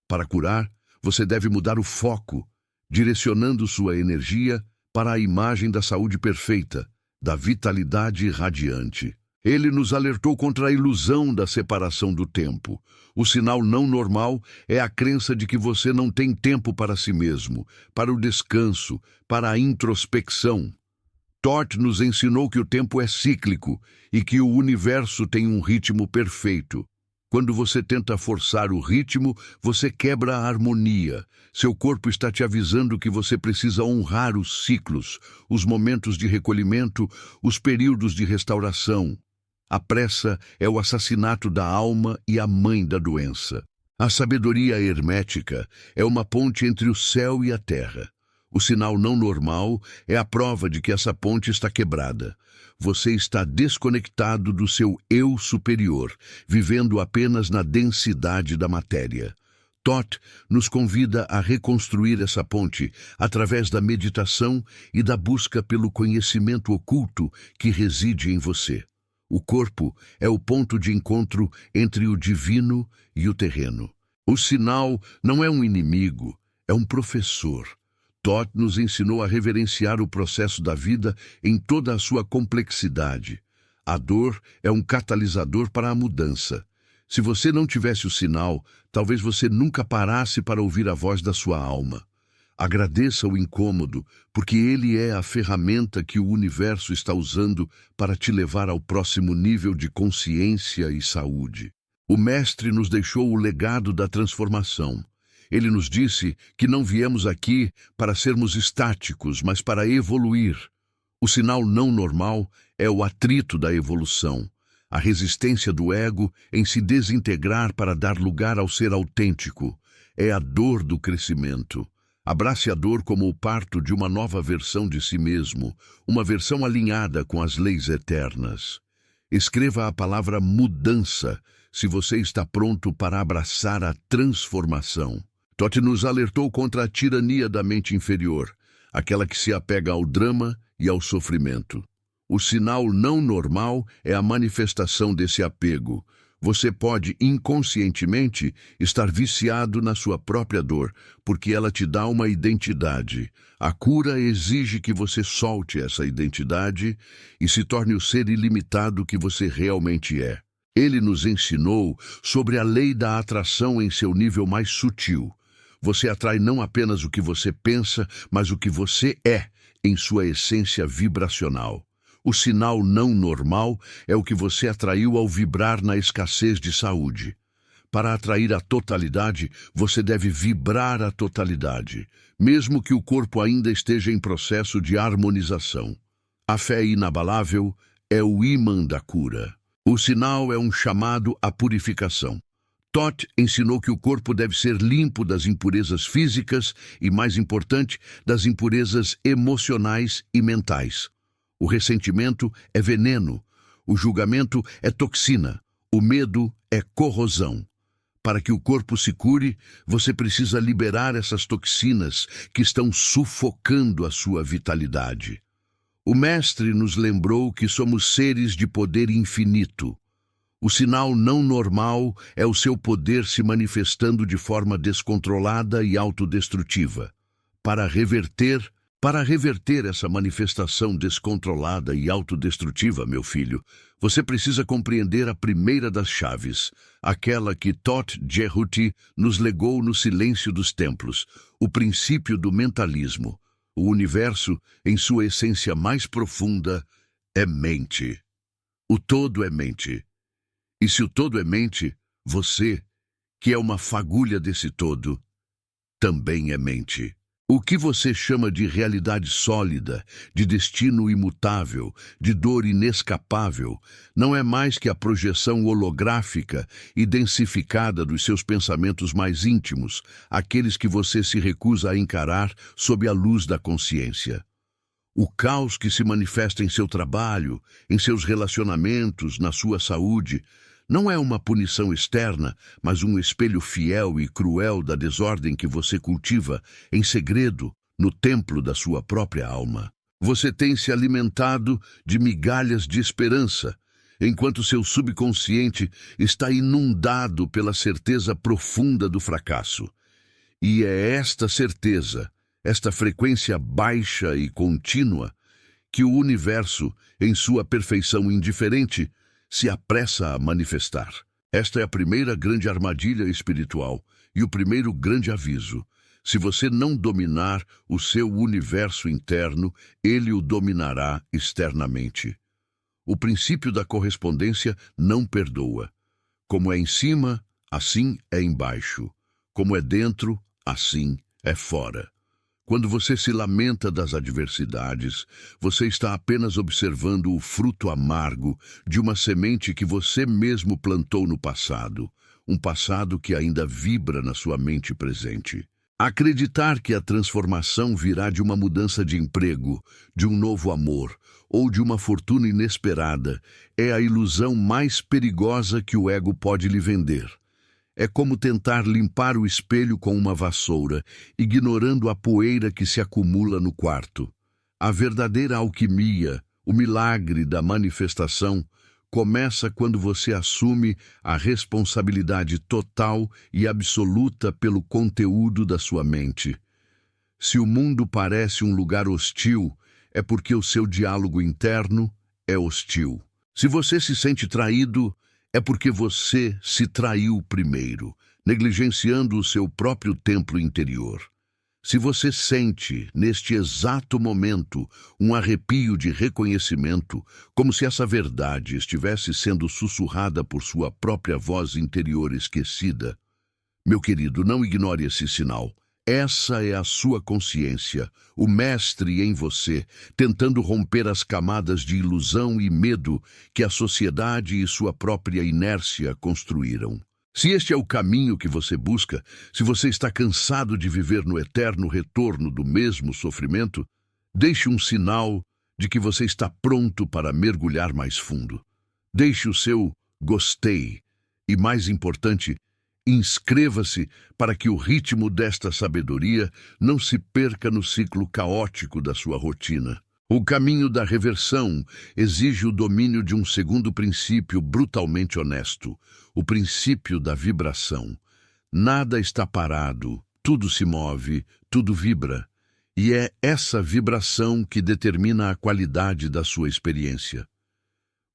Para curar, você deve mudar o foco, direcionando sua energia para a imagem da saúde perfeita, da vitalidade radiante. Ele nos alertou contra a ilusão da separação do tempo. O sinal não normal é a crença de que você não tem tempo para si mesmo, para o descanso, para a introspecção. Thoth nos ensinou que o tempo é cíclico e que o universo tem um ritmo perfeito. Quando você tenta forçar o ritmo, você quebra a harmonia. Seu corpo está te avisando que você precisa honrar os ciclos, os momentos de recolhimento, os períodos de restauração. A pressa é o assassinato da alma e a mãe da doença. A sabedoria hermética é uma ponte entre o céu e a terra. O sinal não normal é a prova de que essa ponte está quebrada. Você está desconectado do seu eu superior, vivendo apenas na densidade da matéria. Thoth nos convida a reconstruir essa ponte através da meditação e da busca pelo conhecimento oculto que reside em você. O corpo é o ponto de encontro entre o divino e o terreno. O sinal não é um inimigo, é um professor. Thoth nos ensinou a reverenciar o processo da vida em toda a sua complexidade. A dor é um catalisador para a mudança. Se você não tivesse o sinal, talvez você nunca parasse para ouvir a voz da sua alma. Agradeça o incômodo, porque ele é a ferramenta que o universo está usando para te levar ao próximo nível de consciência e saúde. O mestre nos deixou o legado da transformação. Ele nos disse que não viemos aqui para sermos estáticos, mas para evoluir. O sinal não normal é o atrito da evolução, a resistência do ego em se desintegrar para dar lugar ao ser autêntico. É a dor do crescimento. Abrace a dor como o parto de uma nova versão de si mesmo, uma versão alinhada com as leis eternas. Escreva a palavra mudança se você está pronto para abraçar a transformação. Thoth nos alertou contra a tirania da mente inferior, aquela que se apega ao drama e ao sofrimento. O sinal não normal é a manifestação desse apego. Você pode, inconscientemente, estar viciado na sua própria dor, porque ela te dá uma identidade. A cura exige que você solte essa identidade e se torne o ser ilimitado que você realmente é. Ele nos ensinou sobre a lei da atração em seu nível mais sutil. Você atrai não apenas o que você pensa, mas o que você é em sua essência vibracional. O sinal não normal é o que você atraiu ao vibrar na escassez de saúde. Para atrair a totalidade, você deve vibrar a totalidade, mesmo que o corpo ainda esteja em processo de harmonização. A fé inabalável é o ímã da cura. O sinal é um chamado à purificação. Toth ensinou que o corpo deve ser limpo das impurezas físicas e, mais importante, das impurezas emocionais e mentais. O ressentimento é veneno, o julgamento é toxina, o medo é corrosão. Para que o corpo se cure, você precisa liberar essas toxinas que estão sufocando a sua vitalidade. O Mestre nos lembrou que somos seres de poder infinito. O sinal não normal é o seu poder se manifestando de forma descontrolada e autodestrutiva. Para reverter essa manifestação descontrolada e autodestrutiva, meu filho, você precisa compreender a primeira das chaves, aquela que Toth Jehuti nos legou no silêncio dos templos, o princípio do mentalismo. O universo, em sua essência mais profunda, é mente. O todo é mente. E se o todo é mente, você, que é uma fagulha desse todo, também é mente. O que você chama de realidade sólida, de destino imutável, de dor inescapável, não é mais que a projeção holográfica e densificada dos seus pensamentos mais íntimos, aqueles que você se recusa a encarar sob a luz da consciência. O caos que se manifesta em seu trabalho, em seus relacionamentos, na sua saúde, não é uma punição externa, mas um espelho fiel e cruel da desordem que você cultiva, em segredo, no templo da sua própria alma. Você tem se alimentado de migalhas de esperança, enquanto seu subconsciente está inundado pela certeza profunda do fracasso. E é esta certeza, esta frequência baixa e contínua, que o universo, em sua perfeição indiferente, se apressa a manifestar. Esta é a primeira grande armadilha espiritual e o primeiro grande aviso. Se você não dominar o seu universo interno, ele o dominará externamente. O princípio da correspondência não perdoa. Como é em cima, assim é embaixo. Como é dentro, assim é fora. Quando você se lamenta das adversidades, você está apenas observando o fruto amargo de uma semente que você mesmo plantou no passado, um passado que ainda vibra na sua mente presente. Acreditar que a transformação virá de uma mudança de emprego, de um novo amor ou de uma fortuna inesperada é a ilusão mais perigosa que o ego pode lhe vender. É como tentar limpar o espelho com uma vassoura, ignorando a poeira que se acumula no quarto. A verdadeira alquimia, o milagre da manifestação, começa quando você assume a responsabilidade total e absoluta pelo conteúdo da sua mente. Se o mundo parece um lugar hostil, é porque o seu diálogo interno é hostil. Se você se sente traído, é porque você se traiu primeiro, negligenciando o seu próprio templo interior. Se você sente, neste exato momento, um arrepio de reconhecimento, como se essa verdade estivesse sendo sussurrada por sua própria voz interior esquecida, meu querido, não ignore esse sinal. Essa é a sua consciência, o mestre em você, tentando romper as camadas de ilusão e medo que a sociedade e sua própria inércia construíram. Se este é o caminho que você busca, se você está cansado de viver no eterno retorno do mesmo sofrimento, deixe um sinal de que você está pronto para mergulhar mais fundo. Deixe o seu gostei e, mais importante, inscreva-se para que o ritmo desta sabedoria não se perca no ciclo caótico da sua rotina. O caminho da reversão exige o domínio de um segundo princípio brutalmente honesto, o princípio da vibração. Nada está parado, tudo se move, tudo vibra, e é essa vibração que determina a qualidade da sua experiência.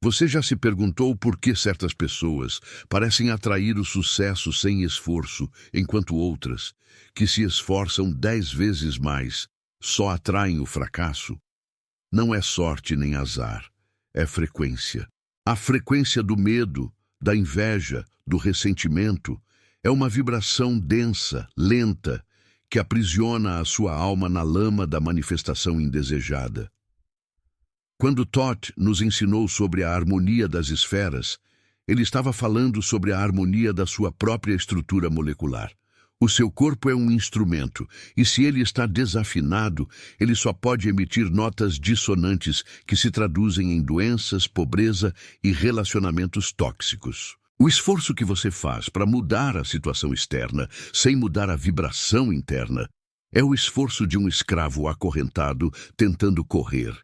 Você já se perguntou por que certas pessoas parecem atrair o sucesso sem esforço, enquanto outras, que se esforçam 10 vezes mais, só atraem o fracasso? Não é sorte nem azar, é frequência. A frequência do medo, da inveja, do ressentimento é uma vibração densa, lenta, que aprisiona a sua alma na lama da manifestação indesejada. Quando Thoth nos ensinou sobre a harmonia das esferas, ele estava falando sobre a harmonia da sua própria estrutura molecular. O seu corpo é um instrumento, e se ele está desafinado, ele só pode emitir notas dissonantes que se traduzem em doenças, pobreza e relacionamentos tóxicos. O esforço que você faz para mudar a situação externa, sem mudar a vibração interna, é o esforço de um escravo acorrentado tentando correr,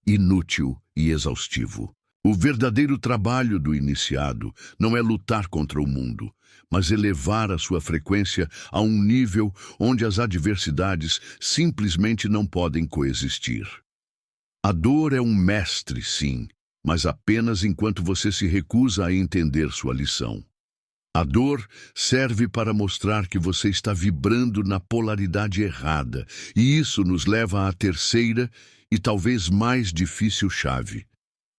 inútil e exaustivo. O verdadeiro trabalho do iniciado não é lutar contra o mundo, mas elevar a sua frequência a um nível onde as adversidades simplesmente não podem coexistir. A dor é um mestre, sim, mas apenas enquanto você se recusa a entender sua lição. A dor serve para mostrar que você está vibrando na polaridade errada, e isso nos leva à terceira e talvez mais difícil chave: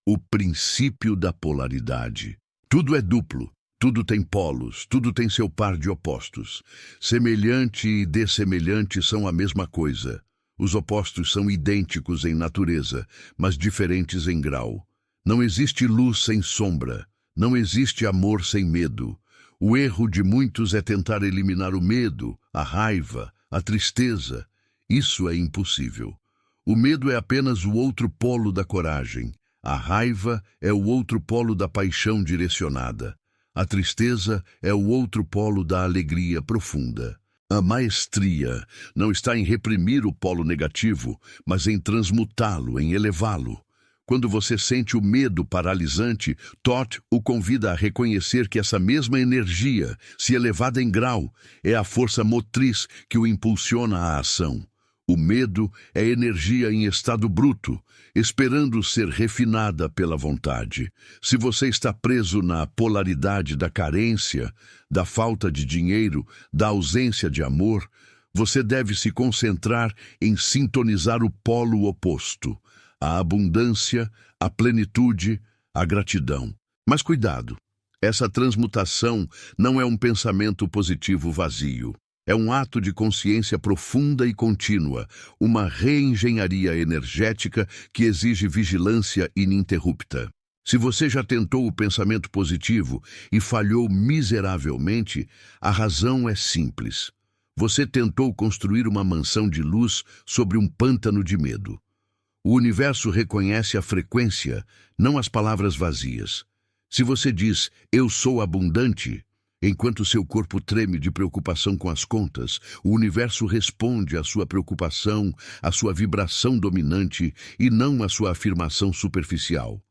o princípio da polaridade. Tudo é duplo, tudo tem polos, tudo tem seu par de opostos. Semelhante e dessemelhante são a mesma coisa. Os opostos são idênticos em natureza, mas diferentes em grau. Não existe luz sem sombra, não existe amor sem medo. O erro de muitos é tentar eliminar o medo, a raiva, a tristeza. Isso é impossível. O medo é apenas o outro polo da coragem. A raiva é o outro polo da paixão direcionada. A tristeza é o outro polo da alegria profunda. A maestria não está em reprimir o polo negativo, mas em transmutá-lo, em elevá-lo. Quando você sente o medo paralisante, Thoth o convida a reconhecer que essa mesma energia, se elevada em grau, é a força motriz que o impulsiona à ação. O medo é energia em estado bruto, esperando ser refinada pela vontade. Se você está preso na polaridade da carência, da falta de dinheiro, da ausência de amor, você deve se concentrar em sintonizar o polo oposto: a abundância, a plenitude, a gratidão. Mas cuidado, essa transmutação não é um pensamento positivo vazio. É um ato de consciência profunda e contínua, uma reengenharia energética que exige vigilância ininterrupta. Se você já tentou o pensamento positivo e falhou miseravelmente, a razão é simples. Você tentou construir uma mansão de luz sobre um pântano de medo. O universo reconhece a frequência, não as palavras vazias. Se você diz, "eu sou abundante", enquanto seu corpo treme de preocupação com as contas, o universo responde à sua preocupação, à sua vibração dominante e não à sua afirmação superficial.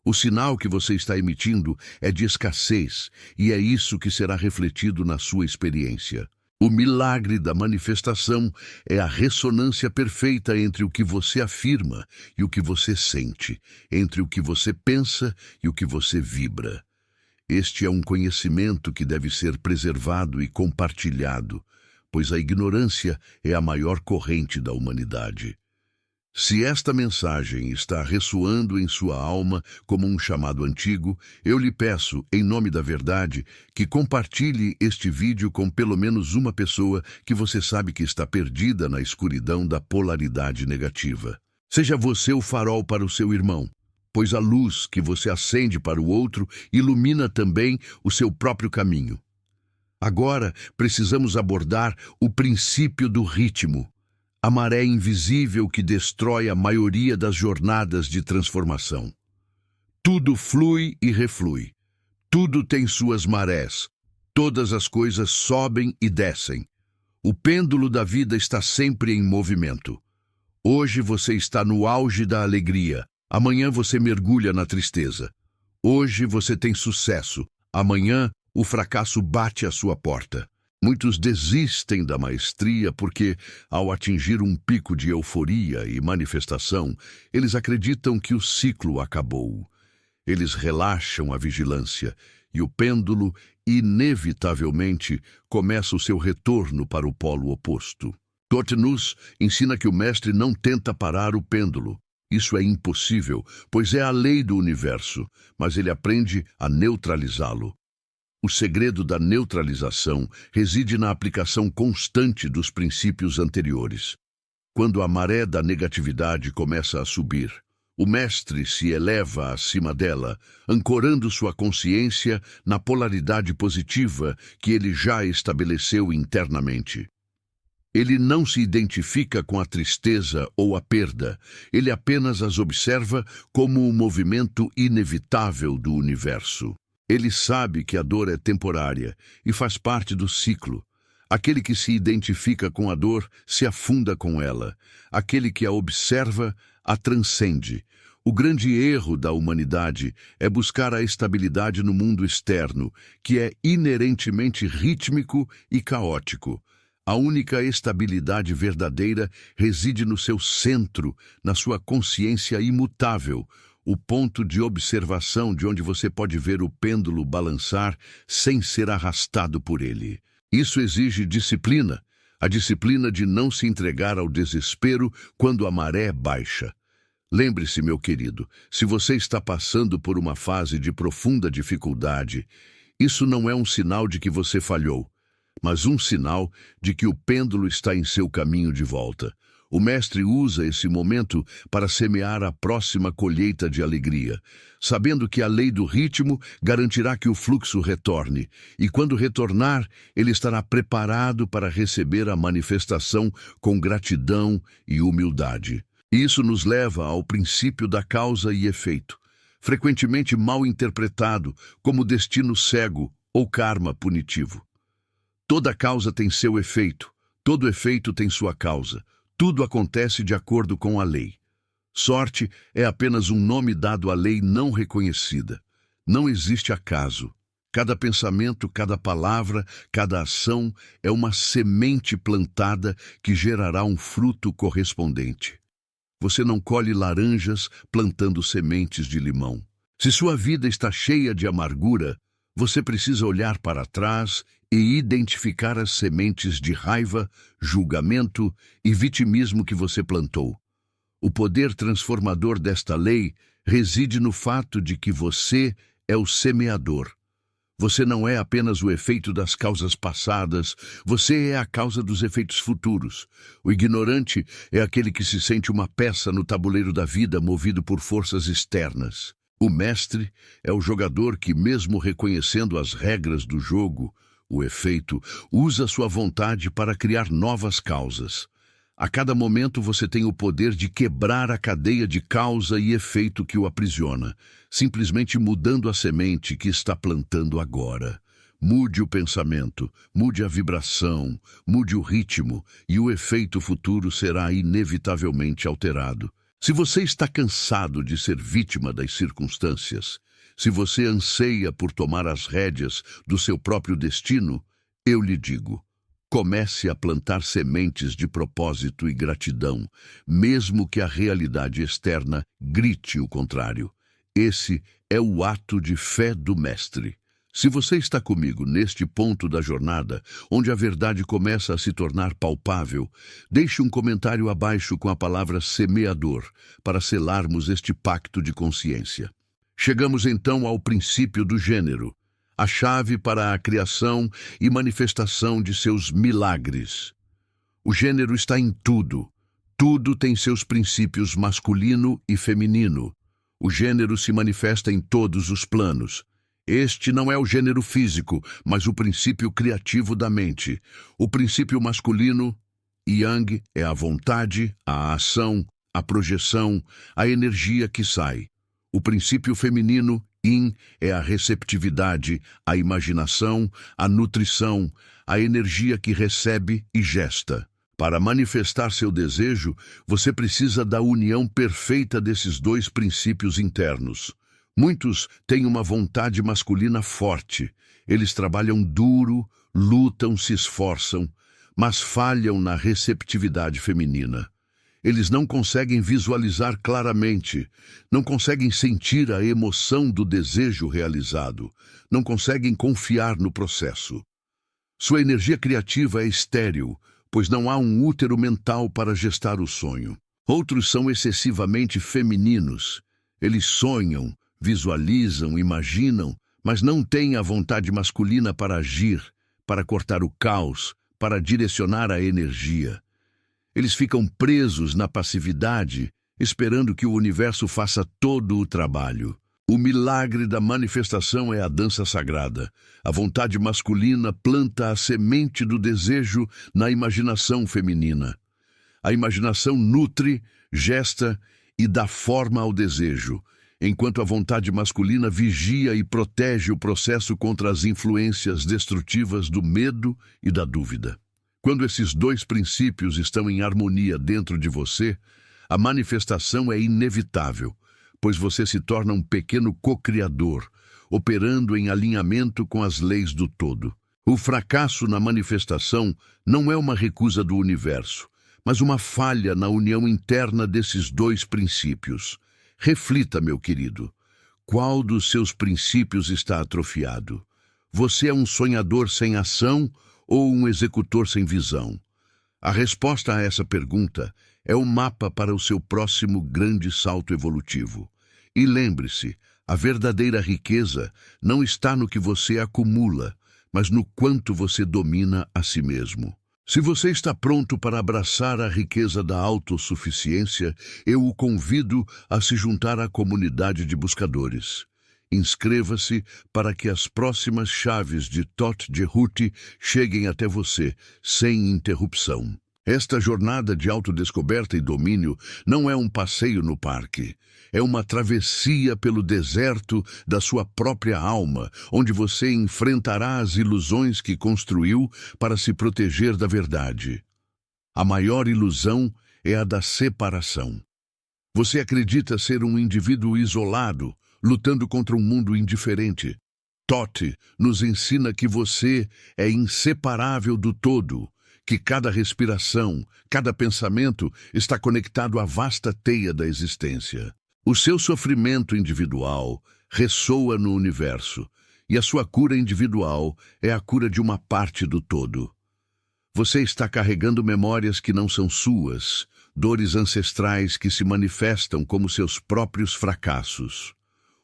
O sinal que você está emitindo é de escassez, e é isso que será refletido na sua experiência. O milagre da manifestação é a ressonância perfeita entre o que você afirma e o que você sente, entre o que você pensa e o que você vibra. Este é um conhecimento que deve ser preservado e compartilhado, pois a ignorância é a maior corrente da humanidade. Se esta mensagem está ressoando em sua alma como um chamado antigo, eu lhe peço, em nome da verdade, que compartilhe este vídeo com pelo menos uma pessoa que você sabe que está perdida na escuridão da polaridade negativa. Seja você o farol para o seu irmão, pois a luz que você acende para o outro ilumina também o seu próprio caminho. Agora precisamos abordar o princípio do ritmo, a maré invisível que destrói a maioria das jornadas de transformação. Tudo flui e reflui. Tudo tem suas marés. Todas as coisas sobem e descem. O pêndulo da vida está sempre em movimento. Hoje você está no auge da alegria. Amanhã você mergulha na tristeza. Hoje você tem sucesso. Amanhã o fracasso bate à sua porta. Muitos desistem da maestria porque, ao atingir um pico de euforia e manifestação, eles acreditam que o ciclo acabou. Eles relaxam a vigilância e o pêndulo, inevitavelmente, começa o seu retorno para o polo oposto. Totenus ensina que o mestre não tenta parar o pêndulo. Isso é impossível, pois é a lei do universo, mas ele aprende a neutralizá-lo. O segredo da neutralização reside na aplicação constante dos princípios anteriores. Quando a maré da negatividade começa a subir, o mestre se eleva acima dela, ancorando sua consciência na polaridade positiva que ele já estabeleceu internamente. Ele não se identifica com a tristeza ou a perda, ele apenas as observa como um movimento inevitável do universo. Ele sabe que a dor é temporária e faz parte do ciclo. Aquele que se identifica com a dor se afunda com ela. Aquele que a observa a transcende. O grande erro da humanidade é buscar a estabilidade no mundo externo, que é inerentemente rítmico e caótico. A única estabilidade verdadeira reside no seu centro, na sua consciência imutável, o ponto de observação de onde você pode ver o pêndulo balançar sem ser arrastado por ele. Isso exige disciplina, a disciplina de não se entregar ao desespero quando a maré baixa. Lembre-se, meu querido, se você está passando por uma fase de profunda dificuldade, isso não é um sinal de que você falhou, mas um sinal de que o pêndulo está em seu caminho de volta. O mestre usa esse momento para semear a próxima colheita de alegria, sabendo que a lei do ritmo garantirá que o fluxo retorne, e quando retornar, ele estará preparado para receber a manifestação com gratidão e humildade. Isso nos leva ao princípio da causa e efeito, frequentemente mal interpretado como destino cego ou karma punitivo. Toda causa tem seu efeito, todo efeito tem sua causa. Tudo acontece de acordo com a lei. Sorte é apenas um nome dado à lei não reconhecida. Não existe acaso. Cada pensamento, cada palavra, cada ação é uma semente plantada que gerará um fruto correspondente. Você não colhe laranjas plantando sementes de limão. Se sua vida está cheia de amargura, você precisa olhar para trás e identificar as sementes de raiva, julgamento e vitimismo que você plantou. O poder transformador desta lei reside no fato de que você é o semeador. Você não é apenas o efeito das causas passadas, você é a causa dos efeitos futuros. O ignorante é aquele que se sente uma peça no tabuleiro da vida movido por forças externas. O mestre é o jogador que, mesmo reconhecendo as regras do jogo, o efeito, usa sua vontade para criar novas causas. A cada momento você tem o poder de quebrar a cadeia de causa e efeito que o aprisiona, simplesmente mudando a semente que está plantando agora. Mude o pensamento, mude a vibração, mude o ritmo, e o efeito futuro será inevitavelmente alterado. Se você está cansado de ser vítima das circunstâncias, se você anseia por tomar as rédeas do seu próprio destino, eu lhe digo, comece a plantar sementes de propósito e gratidão, mesmo que a realidade externa grite o contrário. Esse é o ato de fé do mestre. Se você está comigo neste ponto da jornada, onde a verdade começa a se tornar palpável, deixe um comentário abaixo com a palavra semeador, para selarmos este pacto de consciência. Chegamos então ao princípio do gênero, a chave para a criação e manifestação de seus milagres. O gênero está em tudo. Tudo tem seus princípios masculino e feminino. O gênero se manifesta em todos os planos. Este não é o gênero físico, mas o princípio criativo da mente. O princípio masculino, Yang, é a vontade, a ação, a projeção, a energia que sai. O princípio feminino, Yin, é a receptividade, a imaginação, a nutrição, a energia que recebe e gesta. Para manifestar seu desejo, você precisa da união perfeita desses dois princípios internos. Muitos têm uma vontade masculina forte. Eles trabalham duro, lutam, se esforçam, mas falham na receptividade feminina. Eles não conseguem visualizar claramente, não conseguem sentir a emoção do desejo realizado, não conseguem confiar no processo. Sua energia criativa é estéril, pois não há um útero mental para gestar o sonho. Outros são excessivamente femininos. Eles sonham, visualizam, imaginam, mas não têm a vontade masculina para agir, para cortar o caos, para direcionar a energia. Eles ficam presos na passividade, esperando que o universo faça todo o trabalho. O milagre da manifestação é a dança sagrada. A vontade masculina planta a semente do desejo na imaginação feminina. A imaginação nutre, gesta e dá forma ao desejo, enquanto a vontade masculina vigia e protege o processo contra as influências destrutivas do medo e da dúvida. Quando esses dois princípios estão em harmonia dentro de você, a manifestação é inevitável, pois você se torna um pequeno co-criador, operando em alinhamento com as leis do todo. O fracasso na manifestação não é uma recusa do universo, mas uma falha na união interna desses dois princípios. Reflita, meu querido, qual dos seus princípios está atrofiado? Você é um sonhador sem ação ou um executor sem visão? A resposta a essa pergunta é o mapa para o seu próximo grande salto evolutivo. E lembre-se, a verdadeira riqueza não está no que você acumula, mas no quanto você domina a si mesmo. Se você está pronto para abraçar a riqueza da autossuficiência, eu o convido a se juntar à comunidade de buscadores. Inscreva-se para que as próximas chaves de Tote Jehuti cheguem até você, sem interrupção. Esta jornada de autodescoberta e domínio não é um passeio no parque. É uma travessia pelo deserto da sua própria alma, onde você enfrentará as ilusões que construiu para se proteger da verdade. A maior ilusão é a da separação. Você acredita ser um indivíduo isolado, lutando contra um mundo indiferente. Tote nos ensina que você é inseparável do todo, que cada respiração, cada pensamento está conectado à vasta teia da existência. O seu sofrimento individual ressoa no universo, e a sua cura individual é a cura de uma parte do todo. Você está carregando memórias que não são suas, dores ancestrais que se manifestam como seus próprios fracassos.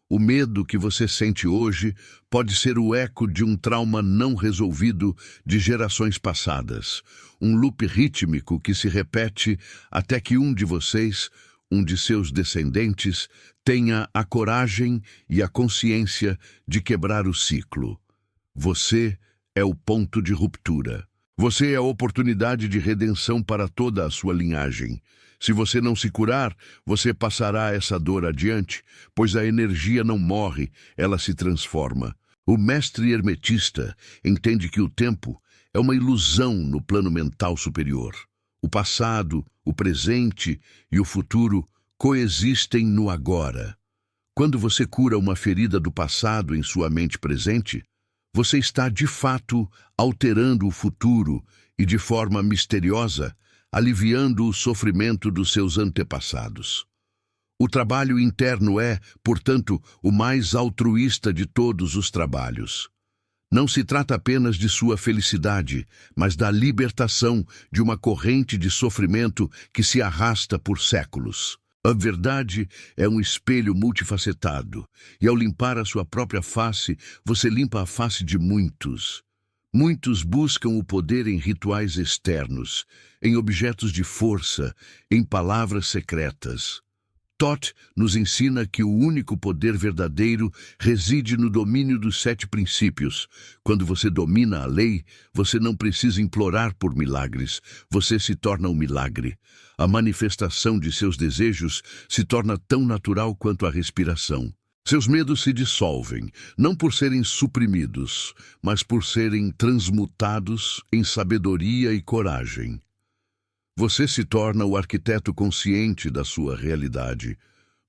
O medo que você sente hoje pode ser o eco de um trauma não resolvido de gerações passadas, um loop rítmico que se repete até que um de vocês, um de seus descendentes, tenha a coragem e a consciência de quebrar o ciclo. Você é o ponto de ruptura. Você é a oportunidade de redenção para toda a sua linhagem. Se você não se curar, você passará essa dor adiante, pois a energia não morre, ela se transforma. O mestre hermetista entende que o tempo é uma ilusão no plano mental superior. O passado, o presente e o futuro coexistem no agora. Quando você cura uma ferida do passado em sua mente presente, você está, de fato, alterando o futuro e, de forma misteriosa, aliviando o sofrimento dos seus antepassados. O trabalho interno é, portanto, o mais altruísta de todos os trabalhos. Não se trata apenas de sua felicidade, mas da libertação de uma corrente de sofrimento que se arrasta por séculos. A verdade é um espelho multifacetado, e ao limpar a sua própria face, você limpa a face de muitos. Muitos buscam o poder em rituais externos, em objetos de força, em palavras secretas. Tote nos ensina que o único poder verdadeiro reside no domínio dos 7 princípios. Quando você domina a lei, você não precisa implorar por milagres, você se torna um milagre. A manifestação de seus desejos se torna tão natural quanto a respiração. Seus medos se dissolvem, não por serem suprimidos, mas por serem transmutados em sabedoria e coragem. Você se torna o arquiteto consciente da sua realidade,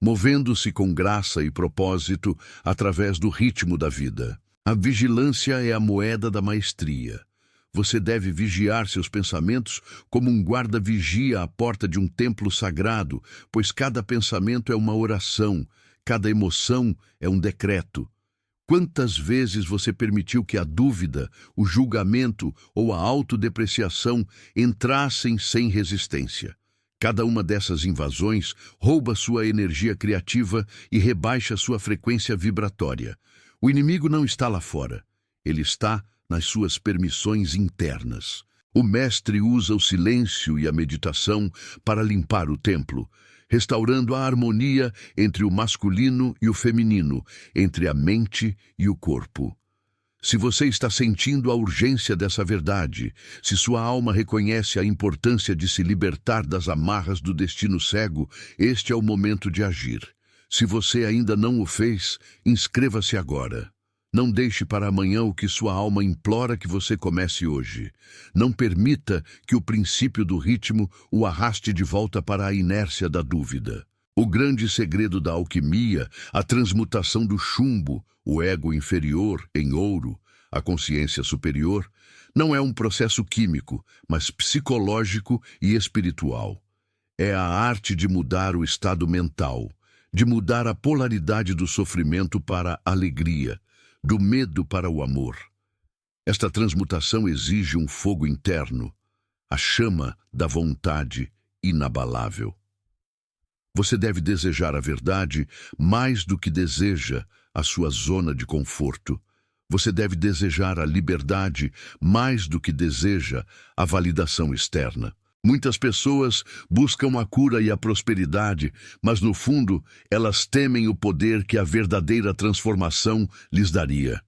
movendo-se com graça e propósito através do ritmo da vida. A vigilância é a moeda da maestria. Você deve vigiar seus pensamentos como um guarda vigia a porta de um templo sagrado, pois cada pensamento é uma oração, cada emoção é um decreto. Quantas vezes você permitiu que a dúvida, o julgamento ou a autodepreciação entrassem sem resistência? Cada uma dessas invasões rouba sua energia criativa e rebaixa sua frequência vibratória. O inimigo não está lá fora, ele está nas suas permissões internas. O mestre usa o silêncio e a meditação para limpar o templo, restaurando a harmonia entre o masculino e o feminino, entre a mente e o corpo. Se você está sentindo a urgência dessa verdade, se sua alma reconhece a importância de se libertar das amarras do destino cego, este é o momento de agir. Se você ainda não o fez, inscreva-se agora. Não deixe para amanhã o que sua alma implora que você comece hoje. Não permita que o princípio do ritmo o arraste de volta para a inércia da dúvida. O grande segredo da alquimia, a transmutação do chumbo, o ego inferior, em ouro, a consciência superior, não é um processo químico, mas psicológico e espiritual. É a arte de mudar o estado mental, de mudar a polaridade do sofrimento para a alegria, do medo para o amor. Esta transmutação exige um fogo interno, a chama da vontade inabalável. Você deve desejar a verdade mais do que deseja a sua zona de conforto. Você deve desejar a liberdade mais do que deseja a validação externa. Muitas pessoas buscam a cura e a prosperidade, mas no fundo elas temem o poder que a verdadeira transformação lhes daria.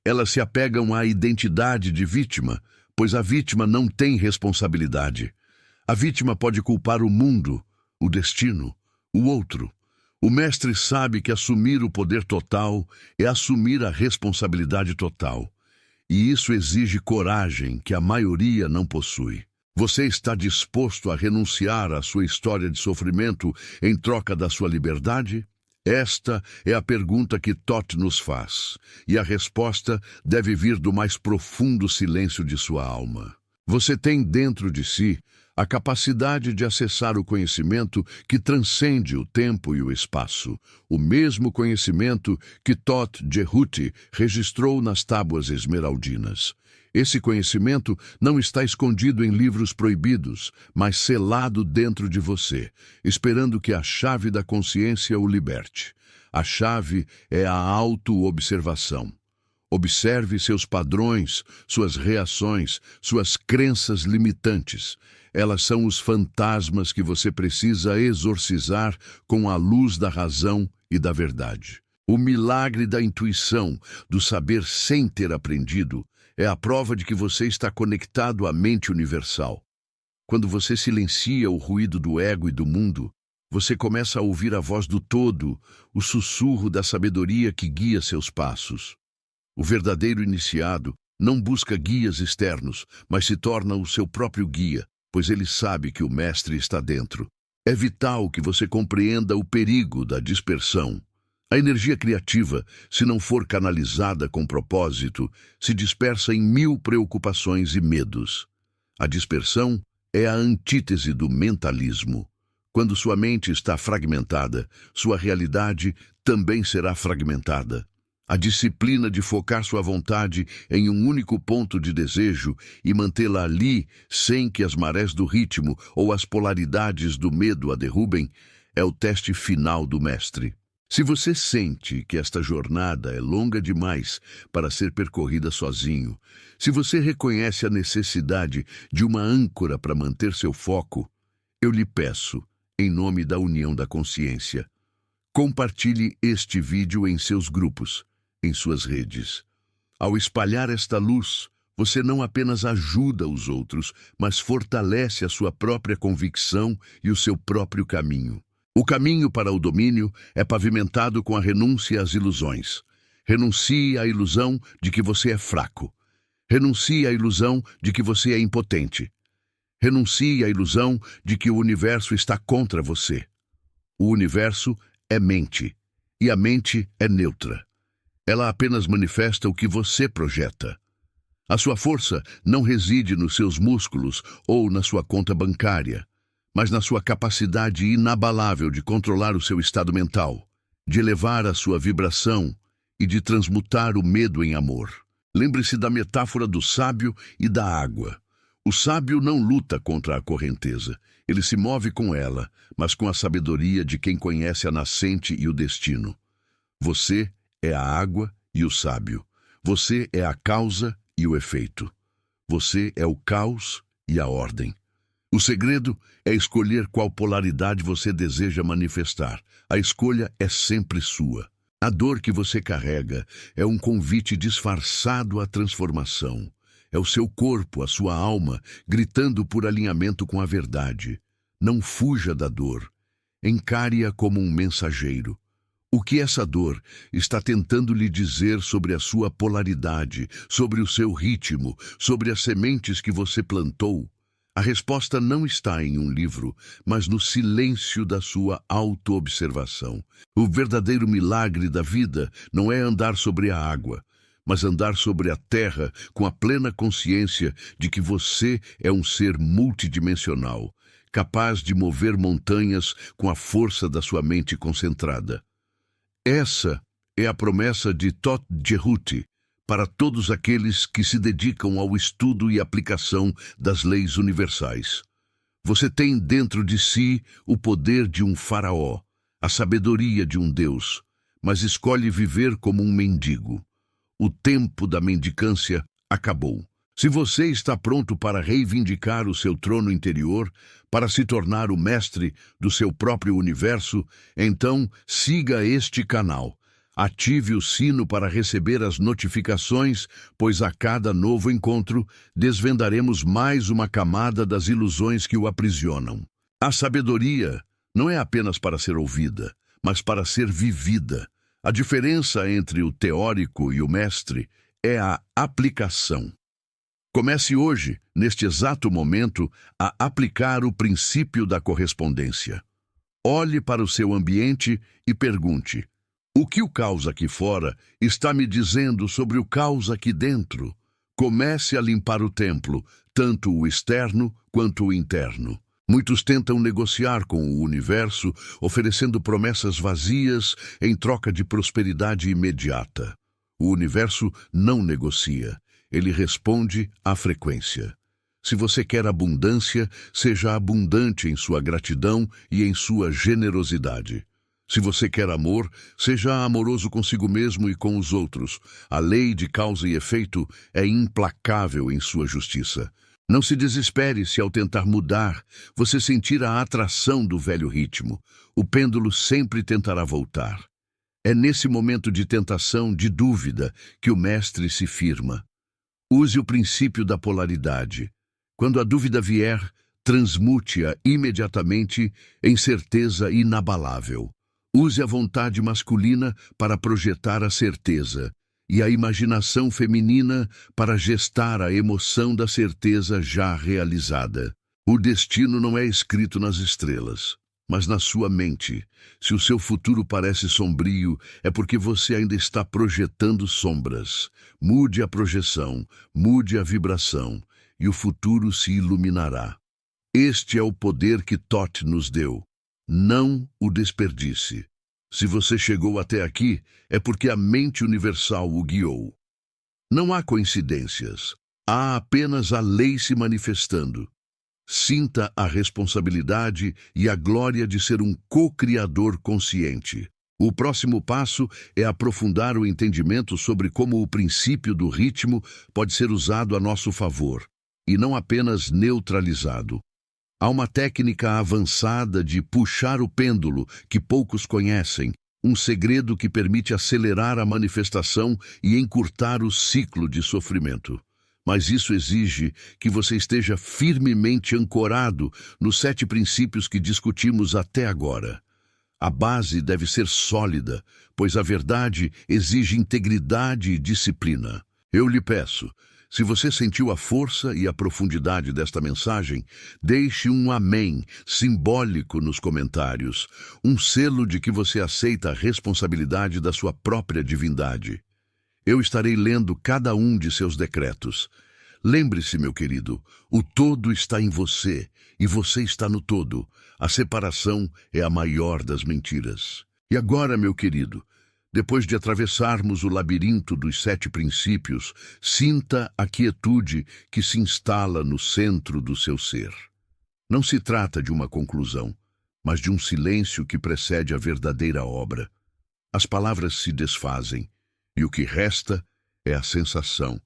Elas se apegam à identidade de vítima, pois a vítima não tem responsabilidade. A vítima pode culpar o mundo, o destino, o outro. O mestre sabe que assumir o poder total é assumir a responsabilidade total. E isso exige coragem que a maioria não possui. Você está disposto a renunciar à sua história de sofrimento em troca da sua liberdade? Esta é a pergunta que Thoth nos faz, e a resposta deve vir do mais profundo silêncio de sua alma. Você tem dentro de si a capacidade de acessar o conhecimento que transcende o tempo e o espaço, o mesmo conhecimento que Thoth Jehuti registrou nas tábuas esmeraldinas. Esse conhecimento não está escondido em livros proibidos, mas selado dentro de você, esperando que a chave da consciência o liberte. A chave é a autoobservação. Observe seus padrões, suas reações, suas crenças limitantes. Elas são os fantasmas que você precisa exorcizar com a luz da razão e da verdade. O milagre da intuição, do saber sem ter aprendido, é a prova de que você está conectado à mente universal. Quando você silencia o ruído do ego e do mundo, você começa a ouvir a voz do todo, o sussurro da sabedoria que guia seus passos. O verdadeiro iniciado não busca guias externos, mas se torna o seu próprio guia, pois ele sabe que o mestre está dentro. É vital que você compreenda o perigo da dispersão. A energia criativa, se não for canalizada com propósito, se dispersa em 1000 preocupações e medos. A dispersão é a antítese do mentalismo. Quando sua mente está fragmentada, sua realidade também será fragmentada. A disciplina de focar sua vontade em um único ponto de desejo e mantê-la ali sem que as marés do ritmo ou as polaridades do medo a derrubem é o teste final do mestre. Se você sente que esta jornada é longa demais para ser percorrida sozinho, se você reconhece a necessidade de uma âncora para manter seu foco, eu lhe peço, em nome da união da consciência, compartilhe este vídeo em seus grupos, em suas redes. Ao espalhar esta luz, você não apenas ajuda os outros, mas fortalece a sua própria convicção e o seu próprio caminho. O caminho para o domínio é pavimentado com a renúncia às ilusões. Renuncie à ilusão de que você é fraco. Renuncie à ilusão de que você é impotente. Renuncie à ilusão de que o universo está contra você. O universo é mente, e a mente é neutra. Ela apenas manifesta o que você projeta. A sua força não reside nos seus músculos ou na sua conta bancária, mas na sua capacidade inabalável de controlar o seu estado mental, de elevar a sua vibração e de transmutar o medo em amor. Lembre-se da metáfora do sábio e da água. O sábio não luta contra a correnteza, ele se move com ela, mas com a sabedoria de quem conhece a nascente e o destino. Você é a água e o sábio. Você é a causa e o efeito. Você é o caos e a ordem. O segredo é escolher qual polaridade você deseja manifestar. A escolha é sempre sua. A dor que você carrega é um convite disfarçado à transformação. É o seu corpo, a sua alma, gritando por alinhamento com a verdade. Não fuja da dor. Encare-a como um mensageiro. O que essa dor está tentando lhe dizer sobre a sua polaridade, sobre o seu ritmo, sobre as sementes que você plantou? A resposta não está em um livro, mas no silêncio da sua autoobservação. O verdadeiro milagre da vida não é andar sobre a água, mas andar sobre a terra com a plena consciência de que você é um ser multidimensional, capaz de mover montanhas com a força da sua mente concentrada. Essa é a promessa de Todt Cehuti para todos aqueles que se dedicam ao estudo e aplicação das leis universais. Você tem dentro de si o poder de um faraó, a sabedoria de um deus, mas escolhe viver como um mendigo. O tempo da mendicância acabou. Se você está pronto para reivindicar o seu trono interior, para se tornar o mestre do seu próprio universo, então siga este canal. Ative o sino para receber as notificações, pois a cada novo encontro desvendaremos mais uma camada das ilusões que o aprisionam. A sabedoria não é apenas para ser ouvida, mas para ser vivida. A diferença entre o teórico e o mestre é a aplicação. Comece hoje, neste exato momento, a aplicar o princípio da correspondência. Olhe para o seu ambiente e pergunte: o que o caos aqui fora está me dizendo sobre o caos aqui dentro? Comece a limpar o templo, tanto o externo quanto o interno. Muitos tentam negociar com o universo, oferecendo promessas vazias em troca de prosperidade imediata. O universo não negocia. Ele responde à frequência. Se você quer abundância, seja abundante em sua gratidão e em sua generosidade. Se você quer amor, seja amoroso consigo mesmo e com os outros. A lei de causa e efeito é implacável em sua justiça. Não se desespere se ao tentar mudar, você sentir a atração do velho ritmo. O pêndulo sempre tentará voltar. É nesse momento de tentação, de dúvida, que o mestre se firma. Use o princípio da polaridade. Quando a dúvida vier, transmute-a imediatamente em certeza inabalável. Use a vontade masculina para projetar a certeza e a imaginação feminina para gestar a emoção da certeza já realizada. O destino não é escrito nas estrelas, mas na sua mente. Se o seu futuro parece sombrio, é porque você ainda está projetando sombras. Mude a projeção, mude a vibração, e o futuro se iluminará. Este é o poder que Todt nos deu. Não o desperdice. Se você chegou até aqui, é porque a mente universal o guiou. Não há coincidências. Há apenas a lei se manifestando. Sinta a responsabilidade e a glória de ser um co-criador consciente. O próximo passo é aprofundar o entendimento sobre como o princípio do ritmo pode ser usado a nosso favor, e não apenas neutralizado. Há uma técnica avançada de puxar o pêndulo que poucos conhecem, um segredo que permite acelerar a manifestação e encurtar o ciclo de sofrimento. Mas isso exige que você esteja firmemente ancorado nos 7 princípios que discutimos até agora. A base deve ser sólida, pois a verdade exige integridade e disciplina. Eu lhe peço, se você sentiu a força e a profundidade desta mensagem, deixe um amém simbólico nos comentários, um selo de que você aceita a responsabilidade da sua própria divindade. Eu estarei lendo cada um de seus decretos. Lembre-se, meu querido, o todo está em você e você está no todo. A separação é a maior das mentiras. E agora, meu querido, depois de atravessarmos o labirinto dos 7 princípios, sinta a quietude que se instala no centro do seu ser. Não se trata de uma conclusão, mas de um silêncio que precede a verdadeira obra. As palavras se desfazem, e o que resta é a sensação,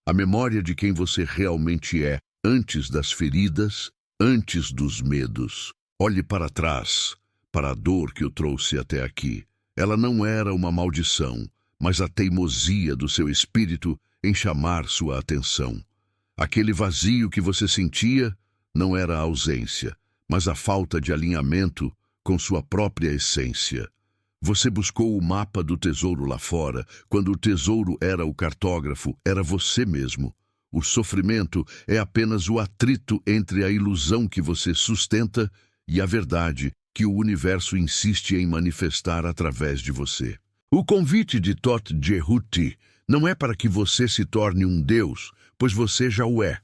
a memória de quem você realmente é, antes das feridas, antes dos medos. Olhe para trás, para a dor que o trouxe até aqui. Ela não era uma maldição, mas a teimosia do seu espírito em chamar sua atenção. Aquele vazio que você sentia não era a ausência, mas a falta de alinhamento com sua própria essência. Você buscou o mapa do tesouro lá fora, quando o tesouro era o cartógrafo, era você mesmo. O sofrimento é apenas o atrito entre a ilusão que você sustenta e a verdade que o universo insiste em manifestar através de você. O convite de Thoth Jehuti não é para que você se torne um deus, pois você já o é.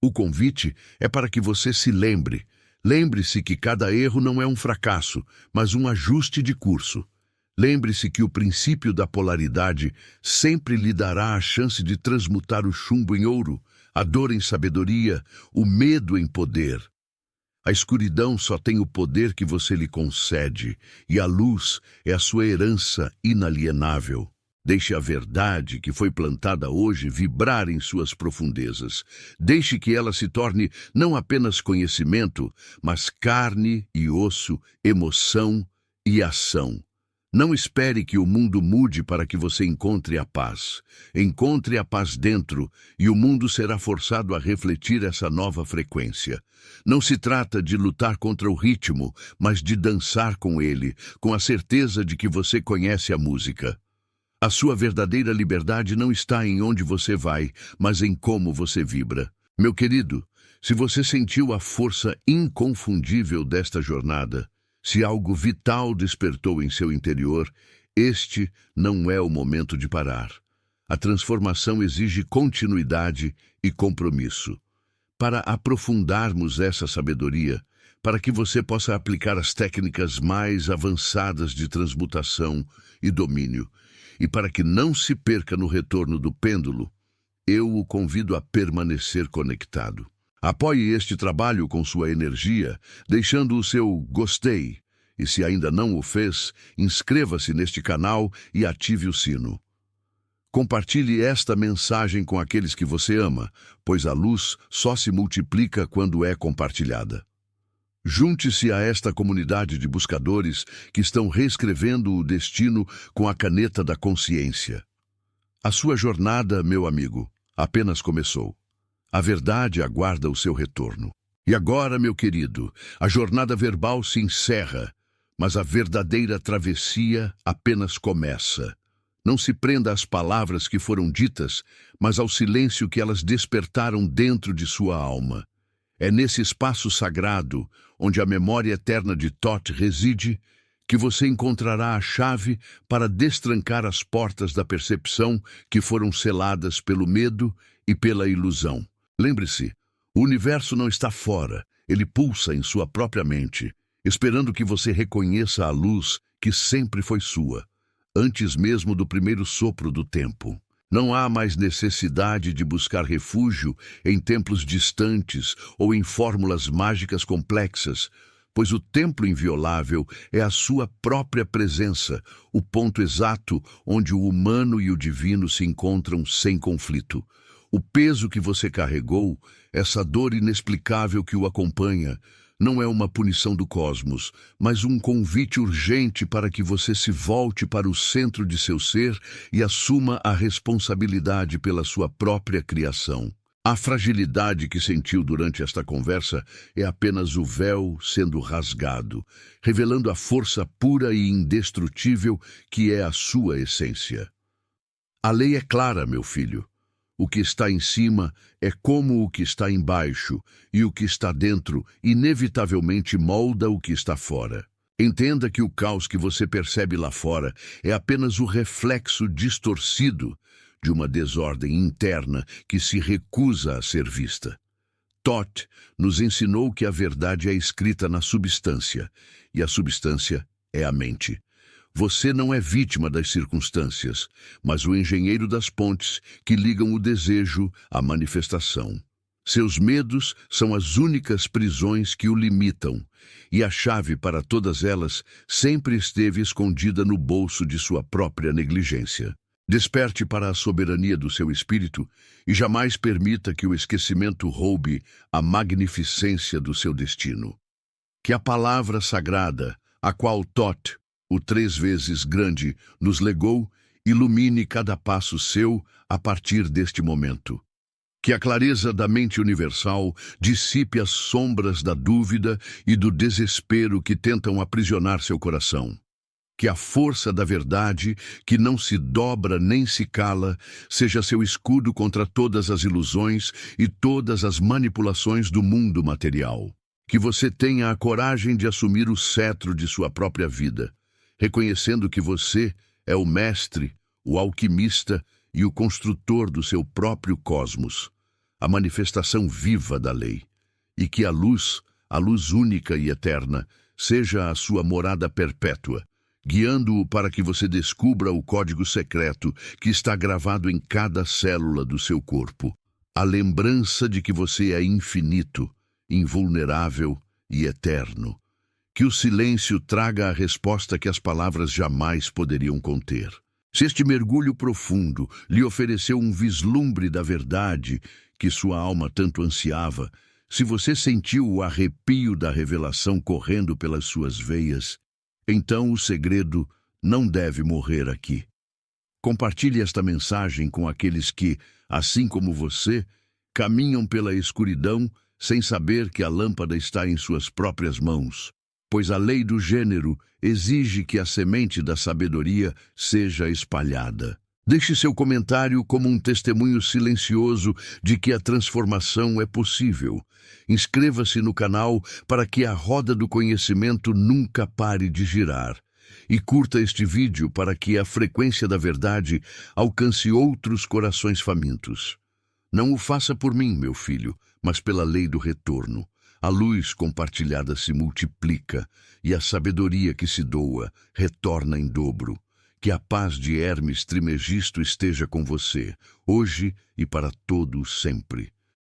O convite é para que você se lembre. Lembre-se que cada erro não é um fracasso, mas um ajuste de curso. Lembre-se que o princípio da polaridade sempre lhe dará a chance de transmutar o chumbo em ouro, a dor em sabedoria, o medo em poder. A escuridão só tem o poder que você lhe concede, e a luz é a sua herança inalienável. Deixe a verdade que foi plantada hoje vibrar em suas profundezas. Deixe que ela se torne não apenas conhecimento, mas carne e osso, emoção e ação. Não espere que o mundo mude para que você encontre a paz. Encontre a paz dentro e o mundo será forçado a refletir essa nova frequência. Não se trata de lutar contra o ritmo, mas de dançar com ele, com a certeza de que você conhece a música. A sua verdadeira liberdade não está em onde você vai, mas em como você vibra. Meu querido, se você sentiu a força inconfundível desta jornada, se algo vital despertou em seu interior, este não é o momento de parar. A transformação exige continuidade e compromisso. Para aprofundarmos essa sabedoria, para que você possa aplicar as técnicas mais avançadas de transmutação e domínio, e para que não se perca no retorno do pêndulo, eu o convido a permanecer conectado. Apoie este trabalho com sua energia, deixando o seu gostei. E se ainda não o fez, inscreva-se neste canal e ative o sino. Compartilhe esta mensagem com aqueles que você ama, pois a luz só se multiplica quando é compartilhada. Junte-se a esta comunidade de buscadores que estão reescrevendo o destino com a caneta da consciência. A sua jornada, meu amigo, apenas começou. A verdade aguarda o seu retorno. E agora, meu querido, a jornada verbal se encerra, mas a verdadeira travessia apenas começa. Não se prenda às palavras que foram ditas, mas ao silêncio que elas despertaram dentro de sua alma. É nesse espaço sagrado, onde a memória eterna de Thoth reside, que você encontrará a chave para destrancar as portas da percepção que foram seladas pelo medo e pela ilusão. Lembre-se, o universo não está fora, ele pulsa em sua própria mente, esperando que você reconheça a luz que sempre foi sua, antes mesmo do primeiro sopro do tempo. Não há mais necessidade de buscar refúgio em templos distantes ou em fórmulas mágicas complexas, pois o templo inviolável é a sua própria presença, o ponto exato onde o humano e o divino se encontram sem conflito. O peso que você carregou, essa dor inexplicável que o acompanha, não é uma punição do cosmos, mas um convite urgente para que você se volte para o centro de seu ser e assuma a responsabilidade pela sua própria criação. A fragilidade que sentiu durante esta conversa é apenas o véu sendo rasgado, revelando a força pura e indestrutível que é a sua essência. A lei é clara, meu filho. O que está em cima é como o que está embaixo, e o que está dentro inevitavelmente molda o que está fora. Entenda que o caos que você percebe lá fora é apenas o reflexo distorcido de uma desordem interna que se recusa a ser vista. Thoth nos ensinou que a verdade é escrita na substância, e a substância é a mente. Você não é vítima das circunstâncias, mas o engenheiro das pontes que ligam o desejo à manifestação. Seus medos são as únicas prisões que o limitam, e a chave para todas elas sempre esteve escondida no bolso de sua própria negligência. Desperte para a soberania do seu espírito e jamais permita que o esquecimento roube a magnificência do seu destino. Que a palavra sagrada, a qual Thoth, o 3 vezes grande, nos legou, ilumine cada passo seu a partir deste momento. Que a clareza da mente universal dissipe as sombras da dúvida e do desespero que tentam aprisionar seu coração. Que a força da verdade, que não se dobra nem se cala, seja seu escudo contra todas as ilusões e todas as manipulações do mundo material. Que você tenha a coragem de assumir o cetro de sua própria vida, reconhecendo que você é o mestre, o alquimista e o construtor do seu próprio cosmos, a manifestação viva da lei. E que a luz única e eterna, seja a sua morada perpétua, guiando-o para que você descubra o código secreto que está gravado em cada célula do seu corpo. A lembrança de que você é infinito, invulnerável e eterno. Que o silêncio traga a resposta que as palavras jamais poderiam conter. Se este mergulho profundo lhe ofereceu um vislumbre da verdade que sua alma tanto ansiava, se você sentiu o arrepio da revelação correndo pelas suas veias, então o segredo não deve morrer aqui. Compartilhe esta mensagem com aqueles que, assim como você, caminham pela escuridão sem saber que a lâmpada está em suas próprias mãos, pois a lei do gênero exige que a semente da sabedoria seja espalhada. Deixe seu comentário como um testemunho silencioso de que a transformação é possível. Inscreva-se no canal para que a roda do conhecimento nunca pare de girar. E curta este vídeo para que a frequência da verdade alcance outros corações famintos. Não o faça por mim, meu filho, mas pela lei do retorno. A luz compartilhada se multiplica e a sabedoria que se doa retorna em dobro. Que a paz de Hermes Trismegisto esteja com você, hoje e para todo sempre.